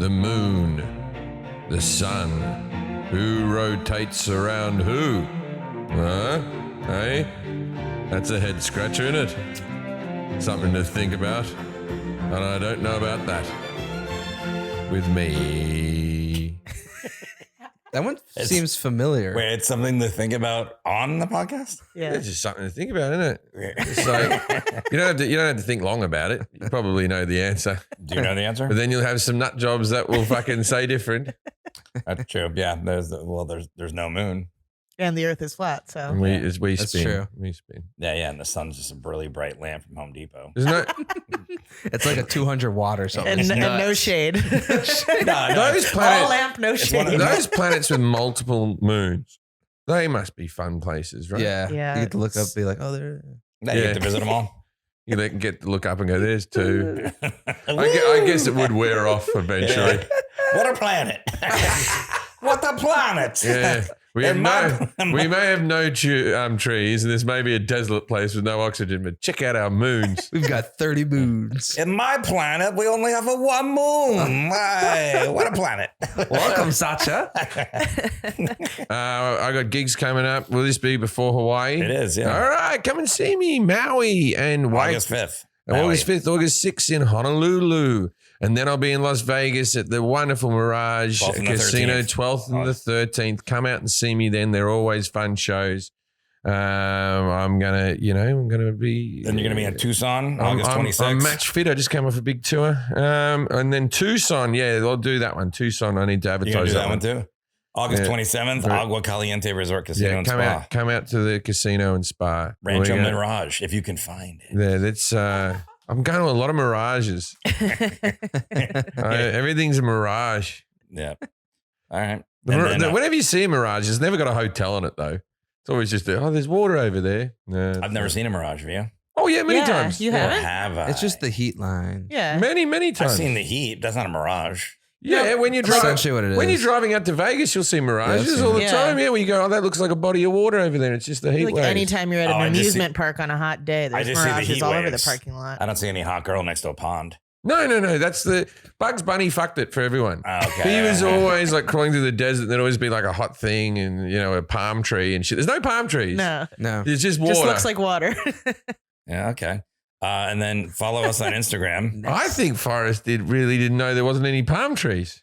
the moon, the sun. Who rotates around who? Huh? Hey? That's a head scratcher, isn't it? Something to think about. And I don't know about that. With me. That one seems familiar. Wait, it's something to think about on the podcast? Yeah. It's just something to think about, isn't it? It's like, you don't have to think long about it. You probably know the answer. Do you know the answer? But then you'll have some nut jobs that will fucking say different. That's true. Yeah, there's no moon. And the Earth is flat, so. And we That's spin. true. We spin. Yeah, and the sun's just a really bright lamp from Home Depot. There's no It's like a 200 watt or something. And no shade. those All planets. lamp, no shade. Those planets with multiple moons. They must be fun places, right? Yeah. Yeah. You get to look up and be like, oh, there. Now you get to visit them all. You get to look up and go, "There's two." I guess it would wear off eventually. Yeah. What a planet. What a planet. Yeah. We And may have no trees, and this may be a desolate place with no oxygen, but check out our moons. We've got 30 moons. In my planet, we only have a one moon. Hey, what a planet. Welcome, Sacha. I got gigs coming up. Will this be before Hawaii? It is, yeah. All right, come and see me, Maui and August 5th. August 5th, August 6th in Honolulu. And then I'll be in Las Vegas at the wonderful Mirage 12th and the Casino, 13th. 12th and the 13th. Come out and see me then. They're always fun shows. I'm gonna be. Then you're going to be in Tucson, August 26th. I'm match fit. I just came off a big tour. And then Tucson, yeah, I'll do that one. Tucson, I need to You're advertise going to do that one too? August Yeah. 27th, Agua Caliente Resort Casino Yeah, and Spa. come out to the casino and spa. Rancho Mirage, if you can find it. Yeah, that's. I'm going to a lot of mirages. Everything's a mirage. Yeah. All right. And then, Whenever you see a mirage, it's never got a hotel on it though. It's always just there's water over there. No, I've never seen a Mirage, have you? Oh yeah, many Yeah, times. you Or haven't? have I? It's just the heat line. Yeah. Many times. I've seen the heat. That's not a Mirage. Yeah, when you're That's driving, essentially what it is. when you're driving out to Vegas, you'll see mirages seen all the it. time. Yeah, where you go, oh, that looks like a body of water over there. It's just the heat Like waves. anytime you're at Oh, I an just amusement park on a hot day, I there's just see the mirages heat all over the waves. parking lot. I don't see any hot girl next to a pond. No. That's the Bugs Bunny fucked it for everyone. Okay. He was always like crawling through the desert. There'd always be like a hot thing and a palm tree and shit. There's no palm trees. No. No. It's just water. Just looks like water. Yeah, okay. And then follow us on Instagram. I think Forrest really didn't know there wasn't any palm trees.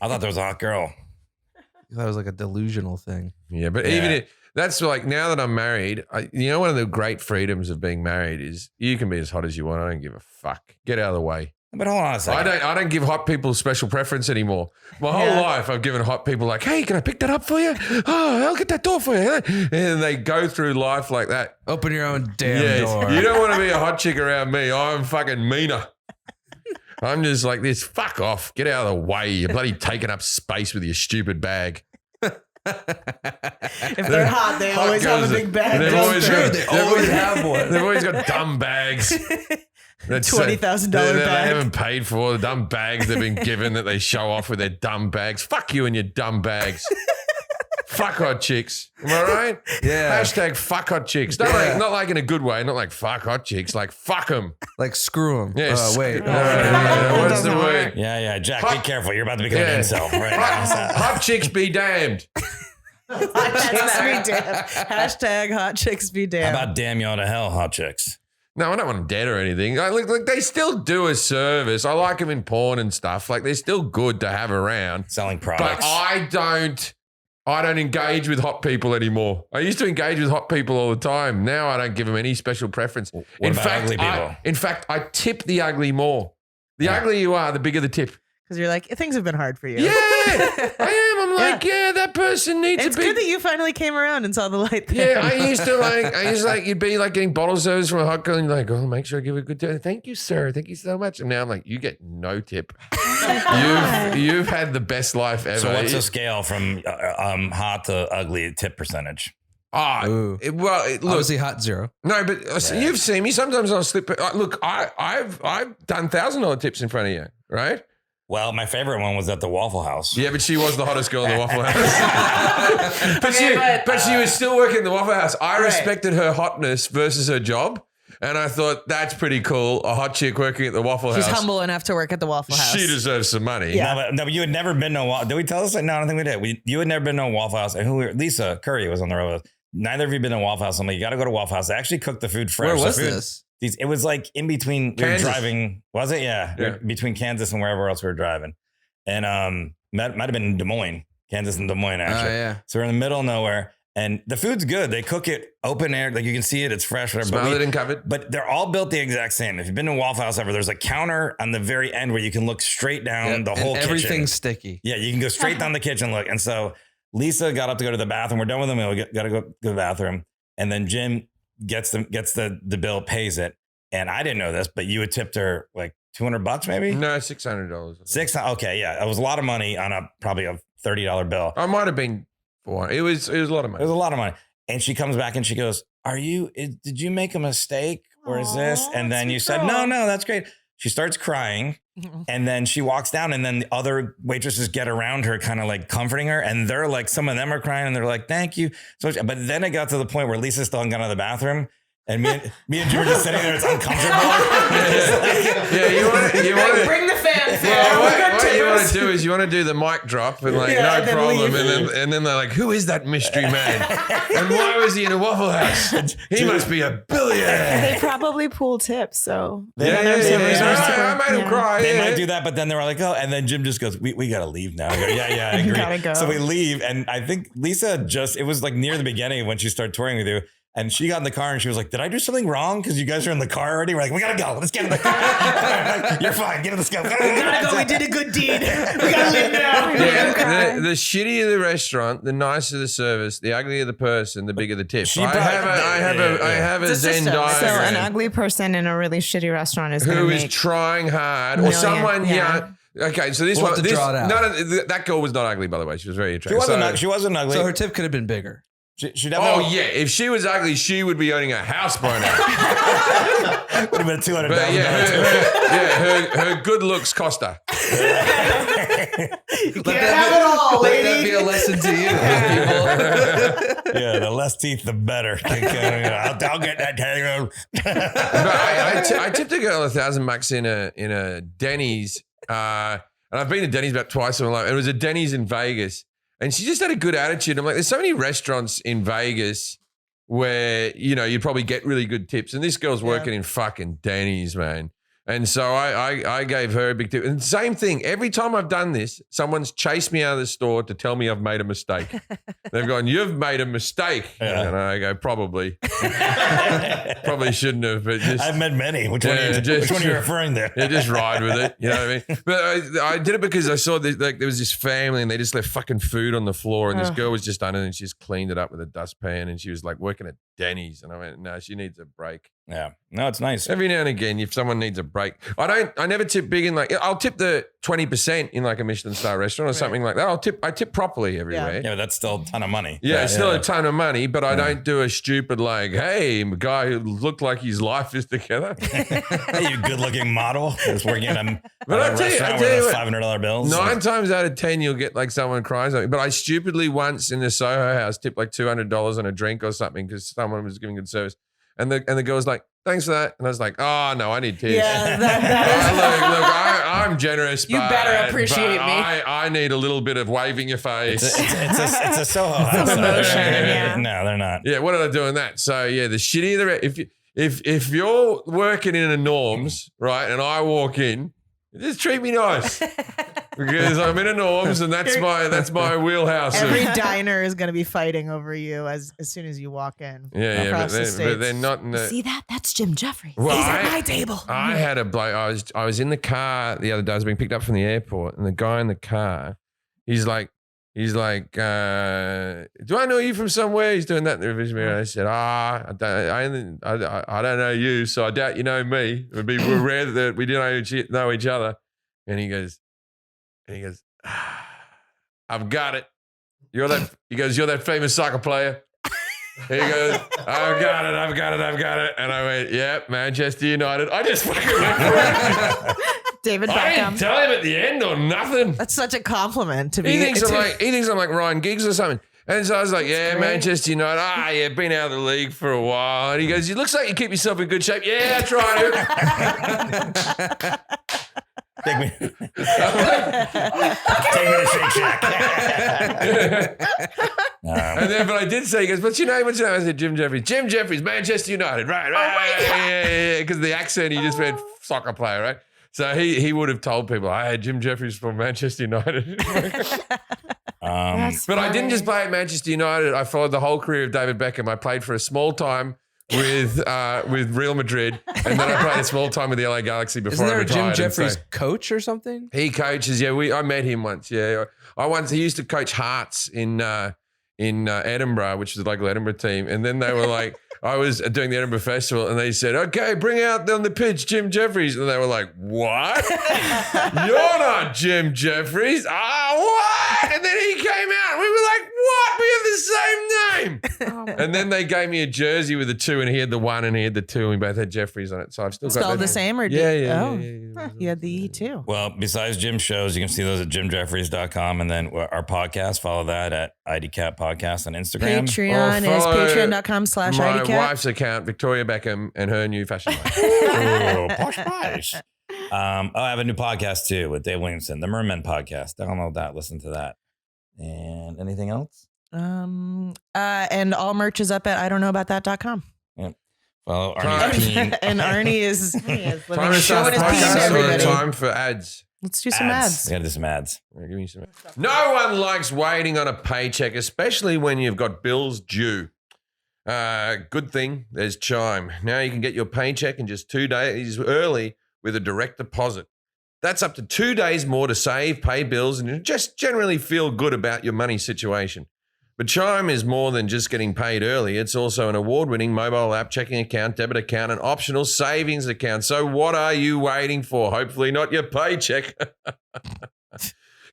I thought there was a hot girl. That was like a delusional thing. Yeah, but Yeah. even that's like now that I'm married, one of the great freedoms of being married is you can be as hot as you want. I don't give a fuck. Get out of the way. But hold on a second. I don't give hot people special preference anymore. My whole life I've given hot people like, hey, can I pick that up for you? Oh, I'll get that door for you. And they go through life like that. Open your own damn Yes. door. You don't want to be a hot chick around me. I'm fucking meaner. I'm just like this. Fuck off. Get out of the way. You're bloody taking up space with your stupid bag. If they're hot, they always have a girls, big bag. They've don't always they? got, They always have one. They've always got dumb bags. That's $20,000 they bag. haven't paid for the dumb bags they've been given that they show off with their dumb bags. Fuck you and your dumb bags. Fuck hot chicks. Am I right? Yeah. Hashtag fuck hot chicks. Not like in a good way. Not like fuck hot chicks. Like fuck them. Like screw them. Yes. Wait. What's the Doesn't word? Yeah, Jack, Hot- be careful. You're about to become Yeah. an incel right now. So. Hot chicks be damned. Hot chicks be damned. Hashtag hot chicks be How damned. about damn y'all to hell, hot chicks? No, I don't want them dead or anything. Look, they still do a service. I like them in porn and stuff. Like they're still good to have around. Selling But products. I don't engage with hot people anymore. I used to engage with hot people all the time. Now I don't give them any special preference. What about ugly people? In fact, I tip the ugly more. The uglier you are, the bigger the tip. Because you're like, things have been hard for you. Yeah, I am. I'm like, yeah, that person needs It's a big. good that you finally came around and saw the light there. Yeah, I used to you'd be like getting bottle service from a hot girl and you're like, oh, make sure I give a good tip. Thank you, sir. Thank you so much. And now I'm like, you get no tip. You've had the best life ever. So what's the scale from hot to ugly tip percentage? Ooh. Look, Obviously hot 0. no, but you've seen me. Sometimes I'll slip. Look, I've done $1,000 tips in front of you, right? Well, my favorite one was at the Waffle House. Yeah, but she was the hottest girl in the Waffle House. but she was still working in the Waffle House. I respected her hotness versus her job. And I thought, that's pretty cool. A hot chick working at the Waffle She's House. humble enough to work at the Waffle House. She deserves some money. Yeah. No, but you had never been to a Waffle. Did we tell us that? No, I don't think we did. You had never been to a Waffle House. And Lisa Curry was on the road with us. Neither of you been to a Waffle House. I'm like, you got to go to Waffle House. They actually cook the food fresh. Where was The food- this? It was like in between. We were Kansas. driving. Was it? Yeah. Yeah. Between Kansas and wherever else we were driving. And might have been in Des Moines, Kansas and Des Moines, actually. yeah. So we're in the middle of nowhere. And the food's good. They cook it open air. Like you can see it. It's fresh. Whatever. Smell it and covered. But they're all built the exact same. If you've been to a Waffle House ever, there's a counter on the very end where you can look straight down the whole kitchen. Everything's sticky. Yeah, you can go straight down the kitchen look. And so Lisa got up to go to the bathroom. We're done with the meal. We got to go to the bathroom. And then Jim gets the bill, pays it. And I didn't know this, but you had tipped her like $200 maybe? No, $600. $600. Okay, yeah. It was a lot of money on probably a $30 bill. I might have been it was a lot of It money. was a lot of money. And she comes back and she goes, did you make a mistake or is this? And then you said, no, that's great. She starts crying and then she walks down and then the other waitresses get around her kind of like comforting her. And they're like, some of them are crying and they're like, thank you. So, but then it got to the point where Lisa still hadn't gone to the bathroom. And me and Drew were just sitting there. It's uncomfortable. You want to Bring the fanfare. Well, We got what you want to tippers. do is you want to do the mic drop and like Yeah, no and then problem, leave. and then they're like, who is that mystery man? And why was he in a Waffle House? He must be a billionaire. They probably pool tips, so Yeah, I made him cry. They yeah. might do that, but then they were like, oh, and then Jim just goes, we got to leave now. I go, yeah, I agree. Gotta go. So we leave. And I think Lisa it was like near the beginning when she started touring with you. And she got in the car and she was like, did I do something wrong? Because you guys are in the car already. We're like, we got to go. Let's get in the car. Like, you're fine. Get in the car. We gotta go. We did a good deed. We gotta leave now. Yeah, the shittier the restaurant, the nicer the service, the uglier the person, the bigger the tip. She I have a It's a Zen system. so an diagram. ugly person in a really shitty restaurant is going to Who is make trying hard, or million, someone, yeah. Okay, so this We'll one, have to draw it out. that girl was not ugly, by the way. She was very She attractive. wasn't ugly. So her tip could have been bigger. She definitely Oh yeah, if she was ugly, she would be owning a house by now. would have been $200,000. But yeah, her good looks cost her. You can't have it all, Let that lady. be a lesson to you, people. Yeah, the less teeth, the better. I'll get that tango. But I tipped a girl $1,000 in a Denny's, and I've been to Denny's about twice in my life. It was a Denny's in Vegas, and she just had a good attitude. I'm like, there's so many restaurants in Vegas where you'd probably get really good tips, and this girl's working in fucking Denny's, man. And so I gave her a big tip. And same thing, every time I've done this, someone's chased me out of the store to tell me I've made a mistake. They've gone, you've made a mistake. Yeah. And I go, probably. Probably shouldn't have, but just... I've met many. Which Yeah, one are you referring to? Yeah, just ride with it. You know what I mean? But I did it because I saw there was this family and they just left fucking food on the floor, and this girl was just done it and she just cleaned it up with a dustpan, and she was like working at Denny's, and I went, no, she needs a break. Yeah. No, it's nice. Every now and again, if someone needs a break, I never tip big in I'll tip the 20% in like a Michelin star restaurant or something like that. I tip properly everywhere. Yeah, but that's still a ton of money. Yeah, it's still a ton of money, but I don't do a stupid like, hey, a guy who looked like his life is together. Hey, you good-looking model that's working at a I'll tell you restaurant what, with $500 bills. 9 times out of 10, you'll get like someone cries at me. But I stupidly once in the Soho House tipped like $200 on a drink or something because someone was giving good service. And the girl was like, thanks for that. And I was like, oh, no, I need tips. Yeah, that I'm generous. You better appreciate but me. I need a little bit of waving your face. It's a Soho House. emotion, yeah. No, they're not. Yeah, what did I do in that? So yeah, the shittier the if you're working in a Norms, right, and I walk in, just treat me nice because I'm in a Norms and that's my wheelhouse. Every diner is going to be fighting over you as soon as you walk in. Yeah, across the but they're states. not in the. See that? That's Jim Jefferies. Well, He's at my table. I had a bloke. I was in the car the other day. I was being picked up from the airport, and the guy in the car, he's like, do I know you from somewhere? He's doing that in the revision mirror. I said, I don't know you, so I doubt you know me. It would be rare that we didn't know each other. And he goes, I've got it. You're that famous soccer player. He goes, I've got it. And I went, yep, Manchester United. I just fucking went for it. David I didn't Beckham. tell him at the end or nothing. That's such a compliment to be. He thinks I'm like Ryan Giggs or something. And so I was like, yeah, great. Manchester United. Yeah, been out of the league for a while. And he goes, it looks like you keep yourself in good shape. Yeah, I try to. Take me to Shake Shack. But I did say, he goes, what's your name? I said, Jim Jefferies. Jim Jefferies, Manchester United. Right. Yeah. Because the accent, he just went soccer player, right? So he would have told people, I had Jim Jefferies from Manchester United. But I didn't just play at Manchester United. I followed the whole career of David Beckham. I played for a small time with Real Madrid, and then I played a small time with the LA Galaxy before Isn't there I a Jim retired. Jefferies coach or something? He coaches. Yeah, I met him once. Yeah, he used to coach Hearts in Edinburgh, which is the local Edinburgh team, and then they were like, I was doing the Edinburgh Festival, and they said, "Okay, bring out on the pitch Jim Jefferies," and they were like, "What? You're not Jim Jefferies? What?" And then he came out, and we were like, "What? We have the same name." And then they gave me a jersey with the 2, and he had the 1, and he had the 2, and we both had Jefferies on it. So I've still got Spelled that. the same or Yeah, did yeah, oh. yeah. Huh, you had the E too. Well, besides Jim's shows, you can see those at jimjeffries.com, and then our podcast, follow that at IDCat Podcast on Instagram. Patreon is follow patreon.com/IDCat. My wife's account, Victoria Beckham, and her new fashion line. Oh, posh. I have a new podcast too with Dave Williamson, the Merman Podcast. Download that, listen to that. And anything else? And all merch is up at idon'tknowaboutthat.com. Follow Arnie's And Arnie is Time living to a show start in the his peas, podcast or everybody. time for ads? Let's do some ads. We gotta do some ads. All right, give me some ads. No one likes waiting on a paycheck, especially when you've got bills due. Good thing there's Chime. Now you can get your paycheck in just 2 days early with a direct deposit. That's up to 2 days more to save, pay bills, and just generally feel good about your money situation. But Chime is more than just getting paid early. It's also an award-winning mobile app, checking account, debit account, and optional savings account. So what are you waiting for? Hopefully not your paycheck.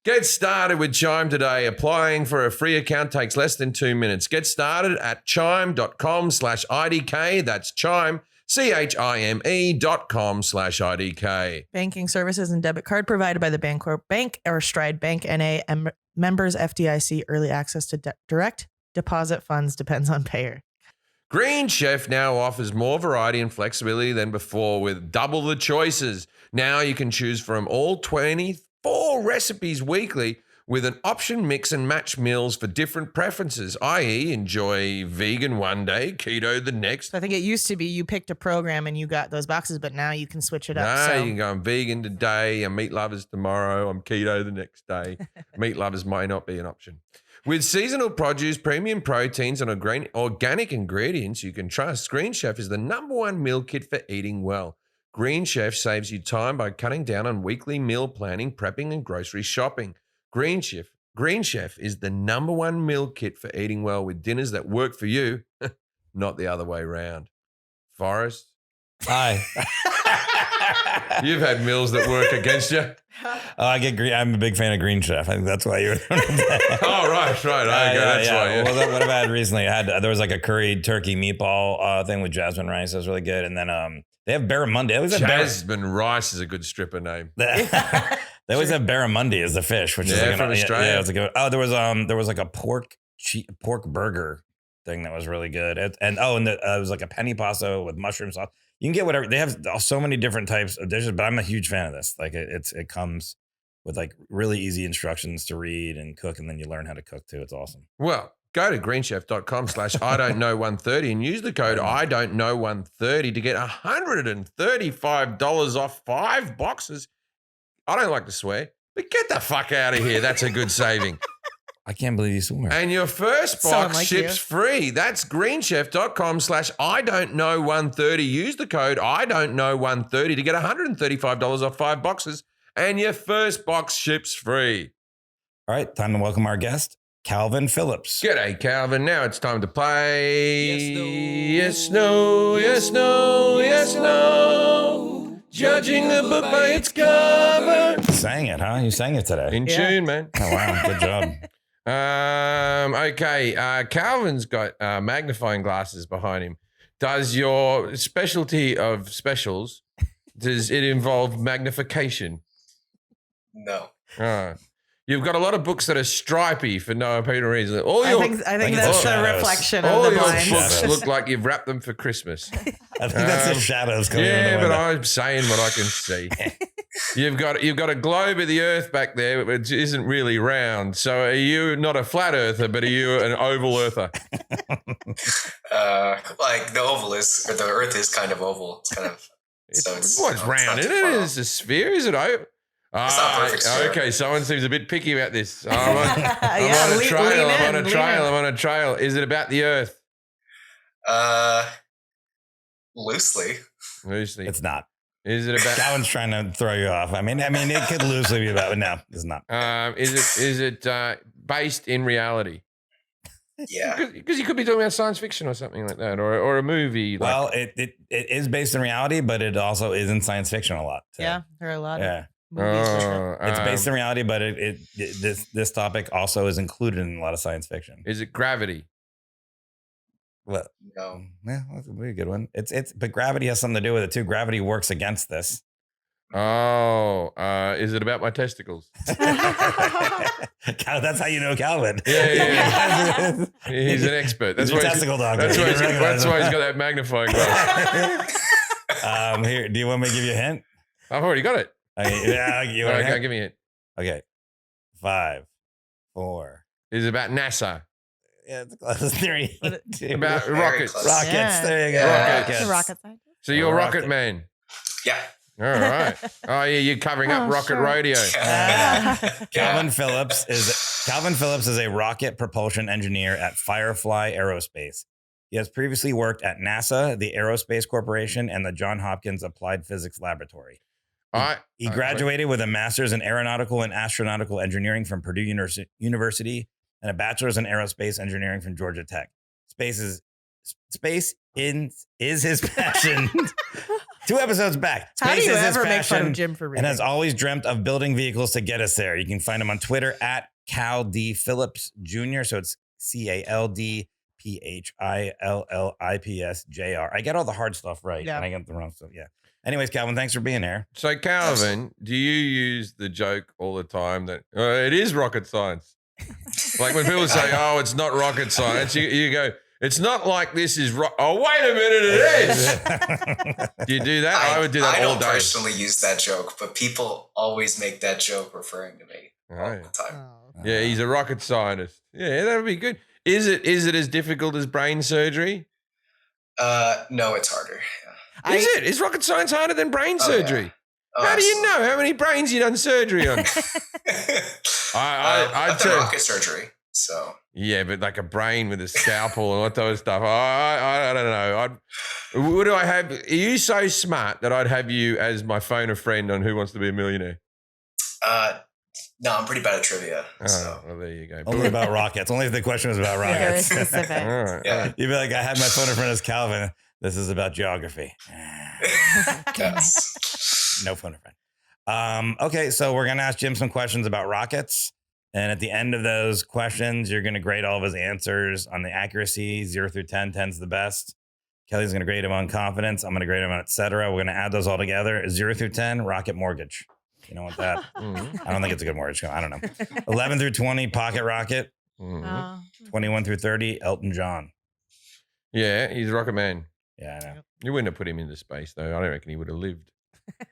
Get started with Chime today. Applying for a free account takes less than 2 minutes. Get started at chime.com/IDK. That's Chime, CHIME.com/IDK. Banking services and debit card provided by the Bancorp Bank or Stride Bank NA and members FDIC. Early access to direct deposit funds depends on payer. Green Chef now offers more variety and flexibility than before with double the choices. Now you can choose from all 24 recipes weekly with an option mix and match meals for different preferences, i.e. enjoy vegan one day, keto the next. So I think it used to be you picked a program and you got those boxes, but now you can switch it up. No, So you can go, I'm vegan today, I'm meat lovers tomorrow, I'm keto the next day. Meat lovers may not be an option. With seasonal produce, premium proteins, and organic ingredients you can trust, Green Chef is the #1 meal kit for eating well. Green Chef saves you time by cutting down on weekly meal planning, prepping, and grocery shopping. Green Chef is the #1 meal kit for eating well with dinners that work for you, not the other way around. Forrest, Hi. you've had meals that work against you. I get green. I'm a big fan of Green Chef. I think that's why you were. Oh, right. Okay, that's why. Yeah. Well, what I've had recently, there was like a curried turkey meatball thing with jasmine rice. That was really good. And then they have barramundi. Jasmine rice is a good stripper name. They always have barramundi as the fish, which is like from Australia. Yeah, it's a good. Oh, there was like a pork burger thing that was really good. It was like a penny pasta with mushroom sauce. You can get whatever. They have so many different types of dishes, but I'm a huge fan of this. Like it comes with like really easy instructions to read and cook, and then you learn how to cook too. It's awesome. Well, go to greenchef.com/IDon'tknow130 and use the code IDon'tknow130 to get $135 off 5 boxes. I don't like to swear, but get the fuck out of here. That's a good saving. I can't believe you swore. And your first Someone box like ships you. free. That's greenchef.com/IDon'tknow130. Use the code IDon'tknow130 to get $135 off 5 boxes. And your first box ships free. All right, time to welcome our guest, Calvin Phillips. G'day, Calvin. Now it's time to play. Yes, no, yes, no, yes, no. Judging the book by its cover. You sang it, huh? You sang it today. In tune, man. Oh, wow. Good job. Okay. Calvin's got magnifying glasses behind him. Does your specialty of specials, does it involve magnification? No. You've got a lot of books that are stripy for no apparent reason. I think it's that's the the shadows. reflection of All the your blinds. books look like you've wrapped them for Christmas. I think that's the shadows coming in the Yeah, but window. I'm saying what I can see. You've got a globe of the Earth back there, which isn't really round. So are you not a flat earther, but are you an oval earther? Like the oval is, or the Earth is kind of oval. It's kind of. It's It's round, not isn't too it? far off. It's a sphere, is it? not perfect, sir. Okay, someone seems a bit picky about this. I'm on Yeah, a lean trail. in, I'm on a lean trail. in. I'm on a trail. Is it about the Earth? Loosely. Loosely. It's not. Is it about? Calvin's trying to throw you off. I mean, it could loosely be about, but no, it's not. Is it based in reality? Yeah. Because you could be talking about science fiction or something like that, or a movie. Like, Well, it is based in reality, but it also is in science fiction a lot. So, Yeah, there are a lot yeah. of movies with it. It's based in reality, but this topic also is included in a lot of science fiction. Is it gravity? Well, No. yeah, that's a pretty good one. But gravity has something to do with it too. Gravity works against this. Oh, is it about my testicles? That's how you know Calvin. Yeah. He's an expert. That's He's a why testicle doctor. That's why You he's can recognize got him. that magnifying glass. Here, do you want me to give you a hint? I've already got it. Okay, yeah, you want a Okay, hint? give me it. Okay, 5, 4. Is it about NASA? Yeah, it's close. 3, What 2. About Very rockets? close. rockets. Yeah. There you go. Yeah. It's a rocket scientist. So you're a Rocket. rocket man. Yeah. All right. Oh, yeah, you're covering up Oh, rocket sure. rodeo. Calvin Phillips is a rocket propulsion engineer at Firefly Aerospace. He has previously worked at NASA, the Aerospace Corporation, and the Johns Hopkins Applied Physics Laboratory. He graduated with a master's in aeronautical and astronautical engineering from Purdue University and a bachelor's in aerospace engineering from Georgia Tech. Space is his passion. 2 episodes back. How do Space you is his ever make fun passion of Jim for reading? and has always dreamt of building vehicles to get us there. You can find him on Twitter at Cal D. Phillips Jr. So it's CALDPHILLIPS JR. I get all the hard stuff right, Yeah. and I get the wrong stuff. Yeah. Anyways, Calvin, thanks for being here. So, Calvin, do you use the joke all the time that it is rocket science? Like when people say, "Oh, it's not rocket science," you go, "It's not like this is oh, wait a minute, it is." Do you do that? I would do that I all don't day. personally use that joke, but people always make that joke referring to me all Right. the time. Oh. Yeah, he's a rocket scientist. Yeah, that would be good. Is it as difficult as brain surgery? No, it's harder. Yeah. Is it? Is rocket science harder than brain Oh, yeah. surgery? Oh, How do you absolutely. know how many brains you done surgery on? I'd I've say- done rocket surgery, so Yeah, but like a brain with a scalpel and all that type of stuff. I don't know. What do I have? Are you so smart that I'd have you as my phone a friend on Who Wants to Be a Millionaire? no, I'm pretty bad at trivia. Oh, So well, there you go. Only about rockets. Only if the question was about Very rockets. specific. All right. yeah. You'd be like, I had my phone in front of Calvin. This is about geography. Yes. No phone in front. Okay, so we're gonna ask Jim some questions about rockets. And at the end of those questions, you're gonna grade all of his answers on the accuracy, 0 through 10. 10's the best. Kelly's gonna grade him on confidence. I'm gonna grade him on et cetera. We're gonna add those all together. 0 through 10, rocket mortgage. You know what that? Mhm. I don't think it's a good mortgage. I don't know. 11 through 20, pocket rocket. Mhm. Oh. 21 through 30, Elton John. Yeah, he's a rocket man. Yeah, I know. You wouldn't have put him into space, though. I don't reckon he would have lived. I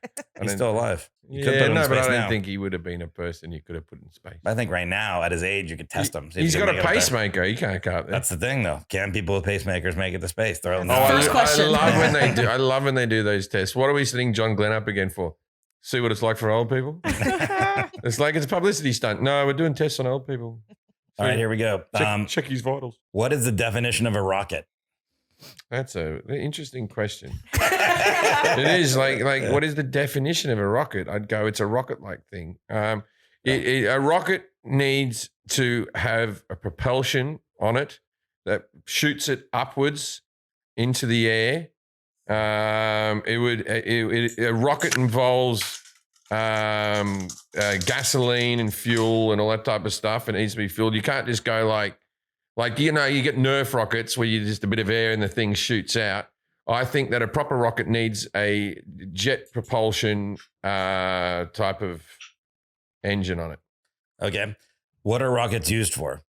He's don't- still alive. You could put Yeah, him in no, but I space don't now. think he would have been a person you could have put in space. I think right now, at his age, you could test him. see if He's he got can a make it up there. pacemaker. He can't go up there. That's the thing, though. Can people with pacemakers make it to space? Throw them Oh, down. First question. I love when they do. I love when they do those tests. What are we setting John Glenn up again for? See what it's like for old people. It's like it's a publicity stunt. No, we're doing tests on old people. All right, here we go. Check his vitals. What is the definition of a rocket? That's an interesting question. It is like what is the definition of a rocket? I'd go it's a rocket-like thing. A rocket needs to have a propulsion on it that shoots it upwards into the air. A rocket involves gasoline and fuel and all that type of stuff. It needs to be fueled. You can't just go like you get Nerf rockets where you just a bit of air and the thing shoots out. I think that a proper rocket needs a jet propulsion type of engine on it. Okay. What are rockets used for?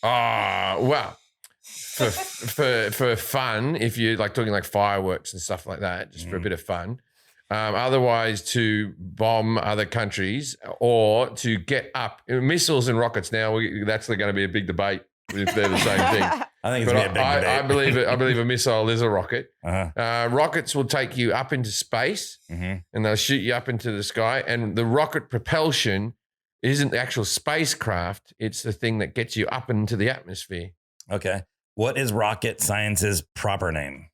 Well, for fun, if you're like talking like fireworks and stuff like that, just for a bit of fun. Otherwise, to bomb other countries or to get up missiles and rockets. Now that's going to be a big debate if they're the same thing. I think it's But gonna be a big debate. I believe a missile is a rocket. Uh-huh. Rockets will take you up into space and they'll shoot you up into the sky. And the rocket propulsion isn't the actual spacecraft. It's the thing that gets you up into the atmosphere. Okay. What is rocket science's proper name?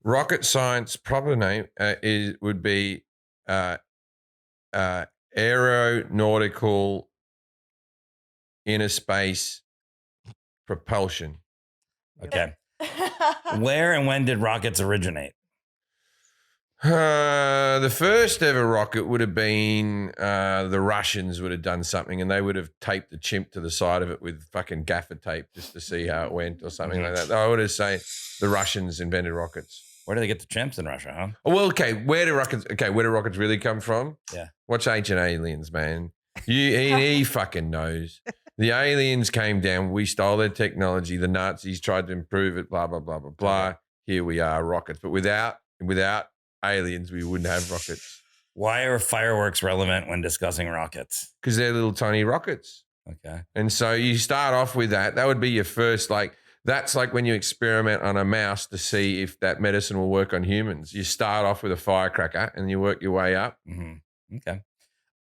Rocket science proper name would be aeronautical inner space propulsion. Okay. Where and when did rockets originate? The first ever rocket would have been the Russians would have done something and they would have taped the chimp to the side of it with fucking gaffer tape just to see how it went or something like that. I would have said the Russians invented rockets. Where do they get the chimps in Russia, huh? Well, okay, where do rockets really come from? Yeah. Watch Ancient Aliens, man. He fucking knows. The aliens came down, we stole their technology, the Nazis tried to improve it, blah, blah, blah, blah, blah. Here we are, rockets. But without aliens, we wouldn't have rockets. Why are fireworks relevant when discussing rockets? Because they're little tiny rockets. Okay. And so you start off with that. That would be your first, that's like when you experiment on a mouse to see if that medicine will work on humans. You start off with a firecracker and you work your way up. Mm-hmm. Okay.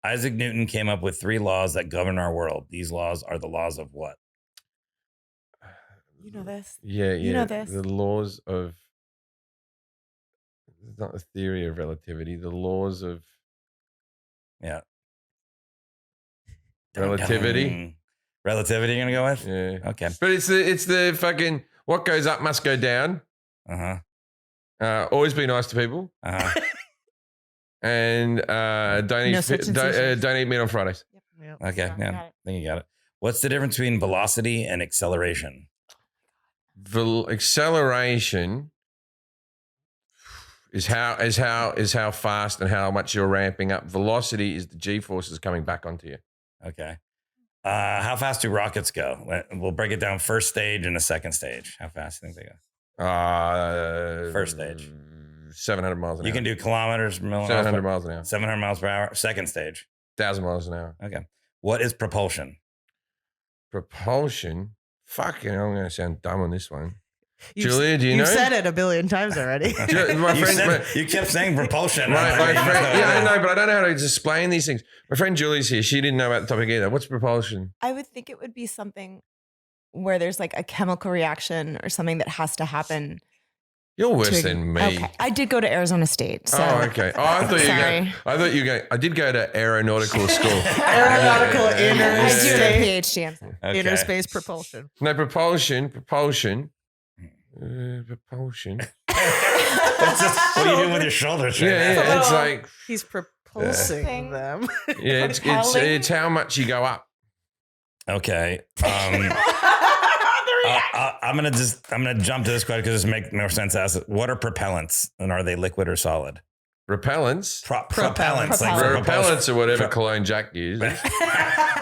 Isaac Newton came up with 3 laws that govern our world. These laws are the laws of what? You know this. Yeah. You know this. The laws of, it's not the theory of relativity, the laws of relativity. Relativity you're going to go with? Yeah. Okay. But it's the fucking, what goes up must go down. Uh-huh. Always be nice to people. Uh-huh. And don't eat meat on Fridays. Yep. Okay. Yeah. I think you got it. What's the difference between velocity and acceleration? Acceleration is how fast and how much you're ramping up. Velocity is the G-forces coming back onto you. Okay. How fast do rockets go? We'll break it down. First stage and a second stage. How fast do you think they go? First stage. 700 miles an hour. You can do kilometers, 700 miles an hour. 700 miles per hour. Second stage. 1,000 miles an hour. Okay. What is propulsion? Propulsion? Fucking hell, I'm going to sound dumb on this one. Julia, do you know? You've said it a billion times already. You kept saying propulsion. My friend, yeah, I know, but I don't know how to explain these things. My friend Julie's here. She didn't know about the topic either. What's propulsion? I would think it would be something where there's like a chemical reaction or something that has to happen. You're worse than me. Okay. I did go to Arizona State. So. Oh, okay. Oh, I thought you were going. I did go to aeronautical school. Aeronautical inner I do have a space. PhD. I'm sorry. Okay. Inner space propulsion. No, propulsion. Propulsion. What are you doing with your shoulders? Right now? Yeah, it's like He's propulsing them. yeah, it's how much you go up. Okay. I'm gonna jump to this question because this makes more sense to ask. What are propellants, and are they liquid or solid? Repellents. Propellants. Like Repellents or whatever cologne Jack uses.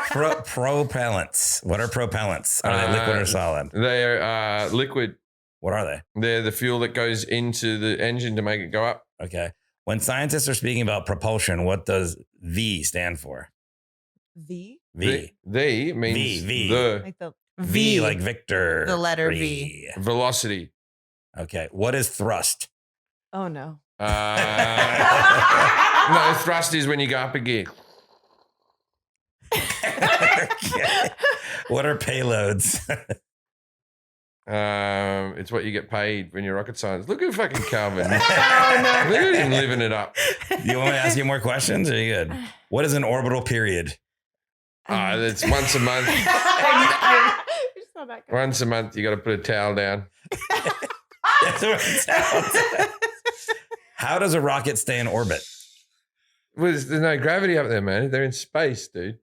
Propellants. What are propellants? Are they liquid or solid? They are liquid. What are they? They're the fuel that goes into the engine to make it go up. Okay. When scientists are speaking about propulsion, what does V stand for? V? V. The means V. the Like the V like Victor. The letter V. velocity. Okay. What is thrust? Oh no. No, thrust is when you go up a gear. Okay. What are payloads? It's what you get paid when you're rocket science. Look at fucking Calvin. Look at him living it up. You want me to ask you more questions? Or are you good? What is an orbital period? It's once a month. I just saw that. Once a month, you got to put a towel down. That's what it sounds. How does a rocket stay in orbit? Well, there's no gravity up there, man. They're in space, dude.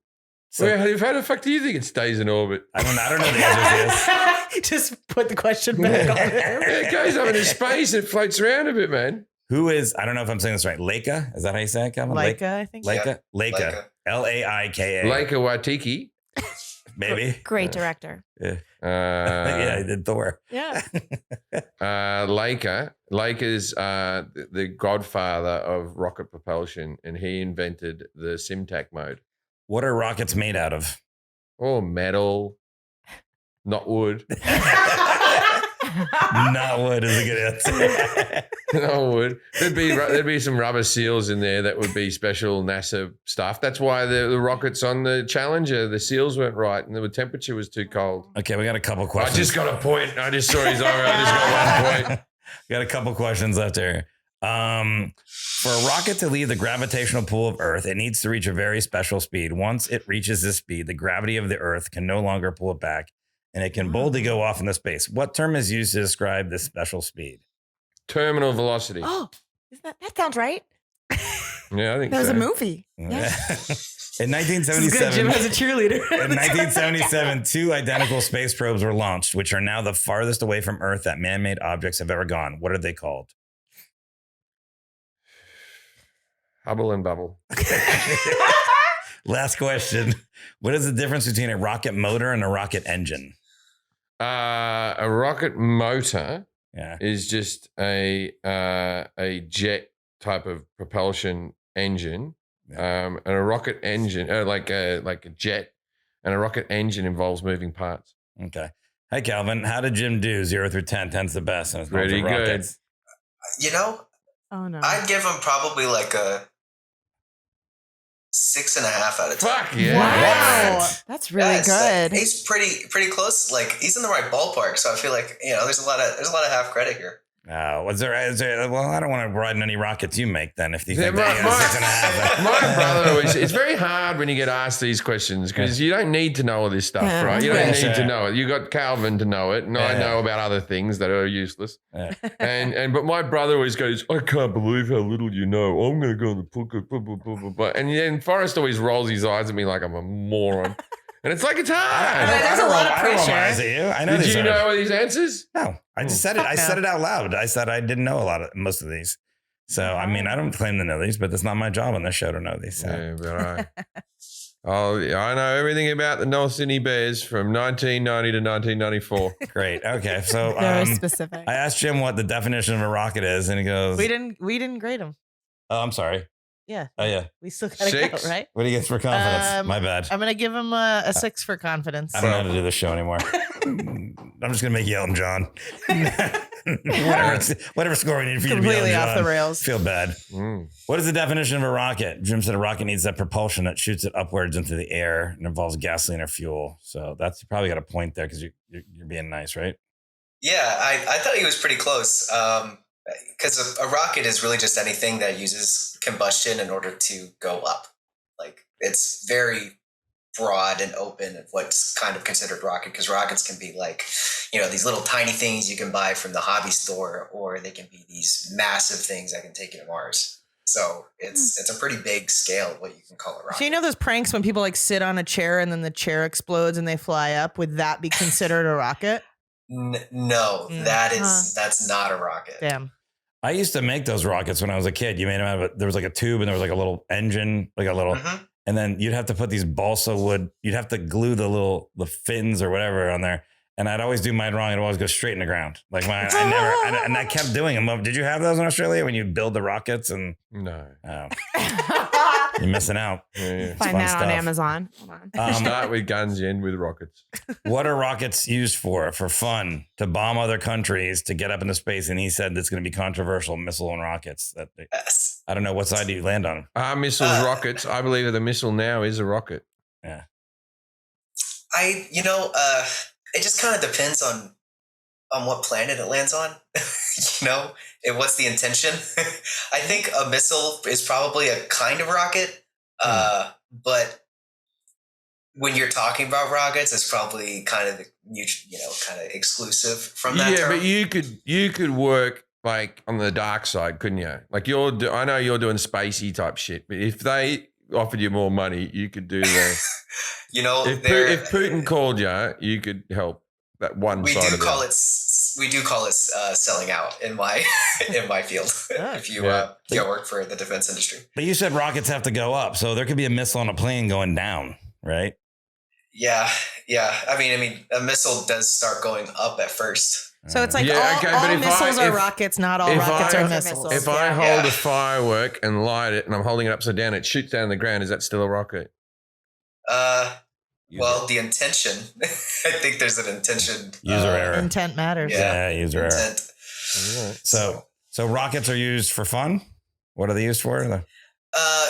So, How the fuck do you think it stays in orbit? I don't know the answer to this. Just put the question back on there. It goes up into space and it floats around a bit, man. Who is, I don't know if I'm saying this right, Laika? Is that how you say it, Kevin? Laika, I think. Laika? Yeah, Laika. Laika. Laika. Laika Waititi. Maybe. Great director. Yeah. Yeah, he did Thor. Yeah. Laika. Laika's the godfather of rocket propulsion, and he invented the Simtac mode. What are rockets made out of? Oh, metal, not wood. Not wood is a good answer. No wood. There'd be some rubber seals in there that would be special NASA stuff. That's why the rockets on the Challenger, the seals weren't right, and the temperature was too cold. Okay, we got a couple questions. I just got a point. I just saw his eye. I just got one point. We got a couple questions left here. For a rocket to leave the gravitational pull of Earth, it needs to reach a very special speed. Once it reaches this speed, the gravity of the Earth can no longer pull it back, and it can boldly go off into space. What term is used to describe this special speed? Terminal velocity. Oh, that sounds right. Yeah, I think There was so. a movie. Yeah. In This is good. Jim 1977, has a cheerleader. in 1977, 2 identical space probes were launched, which are now the farthest away from Earth that man-made objects have ever gone. What are they called? Hubble and bubble. Last question. What is the difference between a rocket motor and a rocket engine? A rocket motor Yeah. is just a jet type of propulsion engine, and a rocket engine, like a jet, and a rocket engine involves moving parts. Okay. Hey, Calvin, how did Jim do? 0 through 10. 10's the best. And it's Pretty for good. rockets. You know, Oh no. I'd give him probably like a 6.5 out of 10. Fuck yeah! Wow. What? That's really Yes, good. he's pretty close. Like he's in the right ballpark. So I feel like there's a lot of half credit here. Is there, well, I don't want to ride in any rockets you make then if you Yeah, think that you got 6.5. My brother always, it's very hard when you get asked these questions because you don't need to know all this stuff, Yeah. right? You don't Yeah, need sure. to know it. You got Calvin to know it, and I Yeah. know about other things that are useless. Yeah. But my brother always goes, I can't believe how little you know. I'm going to go on the book. And then Forrest always rolls his eyes at me like I'm a moron. And it's like, it's hard. There's a lot of I don't roll my pressure. eyes at you. I know Did these you are- know these answers? No, I just said it. I said it out loud. I said I didn't know most of these. So, I mean, I don't claim to know these, but it's not my job on this show to know these. So. Yeah, but I know everything about the North Sydney Bears from 1990 to 1994. Great. Okay. So Very specific. I asked Jim what the definition of a rocket is, and he goes, We didn't grade him. "Oh, I'm sorry. Yeah. Oh, yeah. We still got to 6. go, right? What do you get for confidence? My bad. I'm going to give him a 6 for confidence. I don't know how to do this show anymore. I'm just gonna make you Elton John. whatever score we need for you to be Completely Elton off John. the rails. Feel bad. Mm. What is the definition of a rocket? Jim said a rocket needs that propulsion that shoots it upwards into the air and involves gasoline or fuel. So that's, you probably got a point there because you're being nice, right? Yeah, I thought he was pretty close. Because a rocket is really just anything that uses combustion in order to go up. Like it's very broad and open of what's kind of considered rocket, because rockets can be like, these little tiny things you can buy from the hobby store, or they can be these massive things that can take you to Mars. So it's a pretty big scale of what you can call a rocket. So you know those pranks when people like sit on a chair and then the chair explodes and they fly up? Would that be considered a rocket? No, that's not a rocket. Damn. I used to make those rockets when I was a kid. You made them out of there was like a tube and there was like a little engine, like a little, and then you'd have to put these balsa wood. You'd have to glue the fins or whatever on there. And I'd always do mine wrong. It'd always go straight in the ground. Like mine, I kept doing them. Did you have those in Australia when you build the rockets? And No. you're missing out. Yeah. Find fun that on stuff. Amazon. Hold on. Start with guns, you end with rockets. What are rockets used for? For fun, to bomb other countries, to get up into space. And he said that's going to be controversial, missile and rockets. Yes. I don't know what side do you land on. Our missiles, rockets. I believe that the missile now is a rocket. Yeah. It just kind of depends on what planet it lands on, and what's the intention. I think a missile is probably a kind of rocket, but when you're talking about rockets, it's probably kind of kind of exclusive from that. Yeah, term. but you could work like on the dark side, couldn't you? Like I know you're doing spacey type shit, but if they offered you more money, you could do the. If Putin called you, you could help. that one We side do of call it. it selling out in my in my field. If you work for the defense industry. But you said rockets have to go up, so there could be a missile on a plane going down, right? Yeah. I mean, a missile does start going up at first. So it's like Yeah, all, okay, all but if missiles I- are if- rockets, not all if rockets I- are If missiles. If I Yeah. hold Yeah. a firework and light it and I'm holding it upside down, it shoots down the ground. Is that still a rocket? Well, the intention. I think there's an intention. User error. Intent matters. Yeah. User error. Intent. So rockets are used for fun. What are they used for?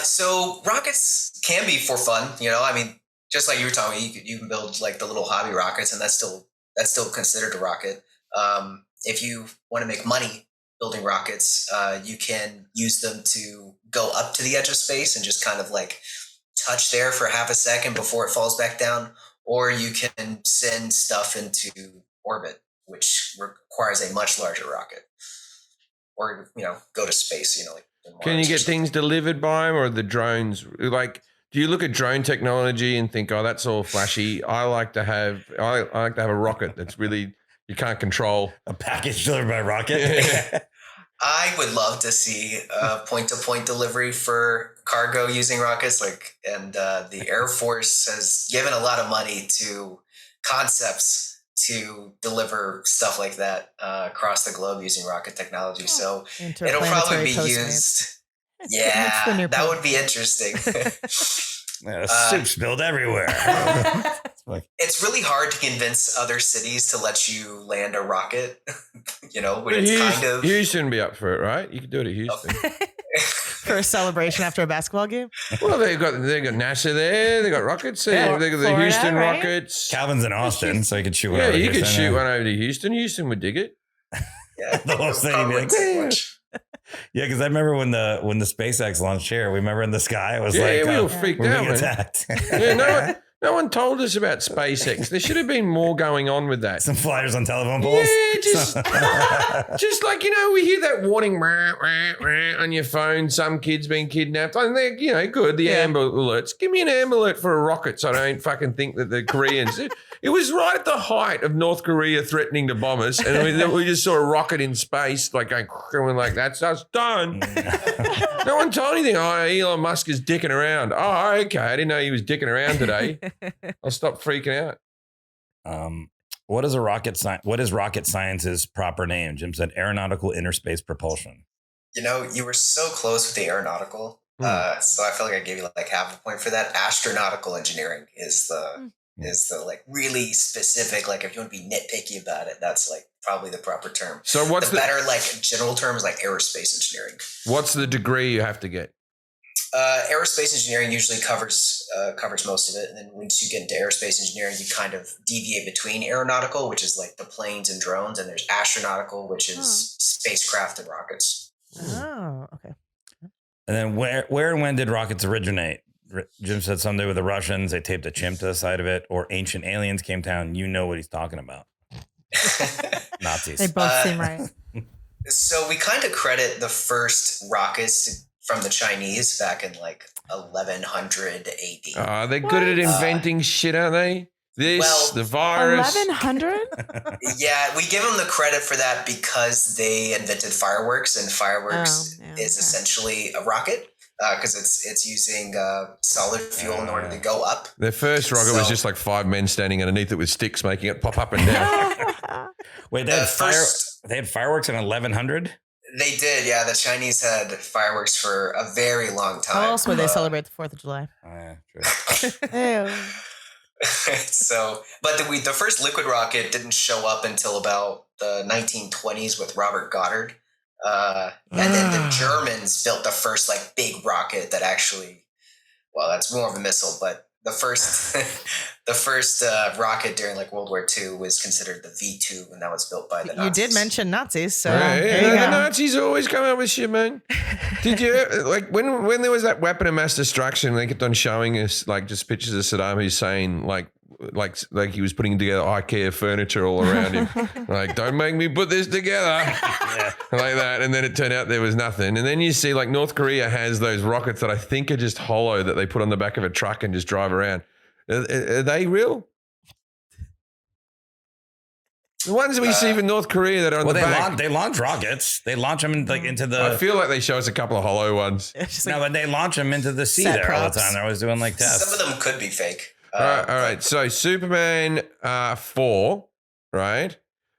So rockets can be for fun. I mean, just like you were talking, you can build like the little hobby rockets, and that's still considered a rocket. If you want to make money building rockets, you can use them to go up to the edge of space and just kind of like touch there for half a second before it falls back down, or you can send stuff into orbit, which requires a much larger rocket, or go to space. Like Can you get things delivered by them, or the drones? Like, do you look at drone technology and think, oh, that's all flashy? I like to have a rocket that's really you can't control. A package delivered by rocket. I would love to see point-to-point delivery for cargo using rockets. And the Air Force has given a lot of money to concepts to deliver stuff like that across the globe using rocket technology. So it'll probably be used. That's the new That would be interesting. Soup spilled everywhere. It's really hard to convince other cities to let you land a rocket. When it's kind of Houston be up for it, right? You could do it at Houston. For a celebration after a basketball game. Well, they've got NASA there. They got rockets there. Yeah, They got the Florida, Houston right? Rockets. Calvin's in Austin, so you could shoot one Yeah, over you here, could so shoot no. one over to Houston. Houston would dig it. yeah, The whole thing, probably like, too much. Yeah, because I remember when the SpaceX launched here, we remember in the sky, it was Yeah, like, we all freaked we're out, being man. attacked. Yeah, no one told us about SpaceX. There should have been more going on with that. Some flyers on telephone poles. Yeah, just like, we hear that warning rah, rah, rah, on your phone, some kid's been kidnapped. And they're, good, the Amber Alerts. Give me an Amber Alert for a rocket so I don't fucking think that the Koreans... It was right at the height of North Korea threatening to bomb us. And we just saw a rocket in space, like going, and we're like, that's us done. No one told anything. Oh, Elon Musk is dicking around. Oh, okay. I didn't know he was dicking around today. I'll stop freaking out. What is rocket science's proper name? Jim said aeronautical interspace propulsion. You were so close with the aeronautical. So I feel like I gave you like half a point for that. Astronautical engineering is the like really specific. Like if you want to be nitpicky about it, that's like probably the proper term. So what's the better like general term is like aerospace engineering. What's the degree you have to get? Aerospace engineering usually covers most of it, and then once you get into aerospace engineering, you kind of deviate between aeronautical, which is like the planes and drones, and there's astronautical, which is spacecraft and rockets. Oh, okay. And then where and when did rockets originate? Jim said someday with the Russians, they taped a chimp to the side of it, or ancient aliens came down. You know what he's talking about. Nazis. They both seem right. So we kind of credit the first rockets from the Chinese back in like 1100 AD. They're good at inventing shit, aren't they? The virus. 1100? Yeah, we give them the credit for that because they invented fireworks, and fireworks is essentially a rocket because it's using solid fuel in order to go up. Their first rocket was just like 5 men standing underneath it with sticks, making it pop up and down. Wait, they had fireworks in 1100? They did, yeah. The Chinese had fireworks for a very long time. How else would they celebrate the 4th of July? Oh, yeah, true. Ew. But the first liquid rocket didn't show up until about the 1920s with Robert Goddard. And then the Germans built the first like big rocket that actually, well, that's more of a missile, but the first rocket during like World War II was considered the V2, and that was built by the Nazis. You did mention Nazis, so Right, there you the go. Nazis always come up with shit, man. Did you like when there was that weapon of mass destruction? They kept on showing us like just pictures of Saddam Hussein, like he was putting together IKEA furniture all around him. Like, don't make me put this together, like that. And then it turned out there was nothing. And then you see like North Korea has those rockets that I think are just hollow that they put on the back of a truck and just drive around. Are they real? The ones that we see in North Korea that are on Well, the back. they launch rockets. They launch them into the. I feel like they show us a couple of hollow ones. It's just No, like, but they launch them into the sea Set there all the props. time. They're always doing like tests. Some of them could be fake. All right. So Superman 4, right?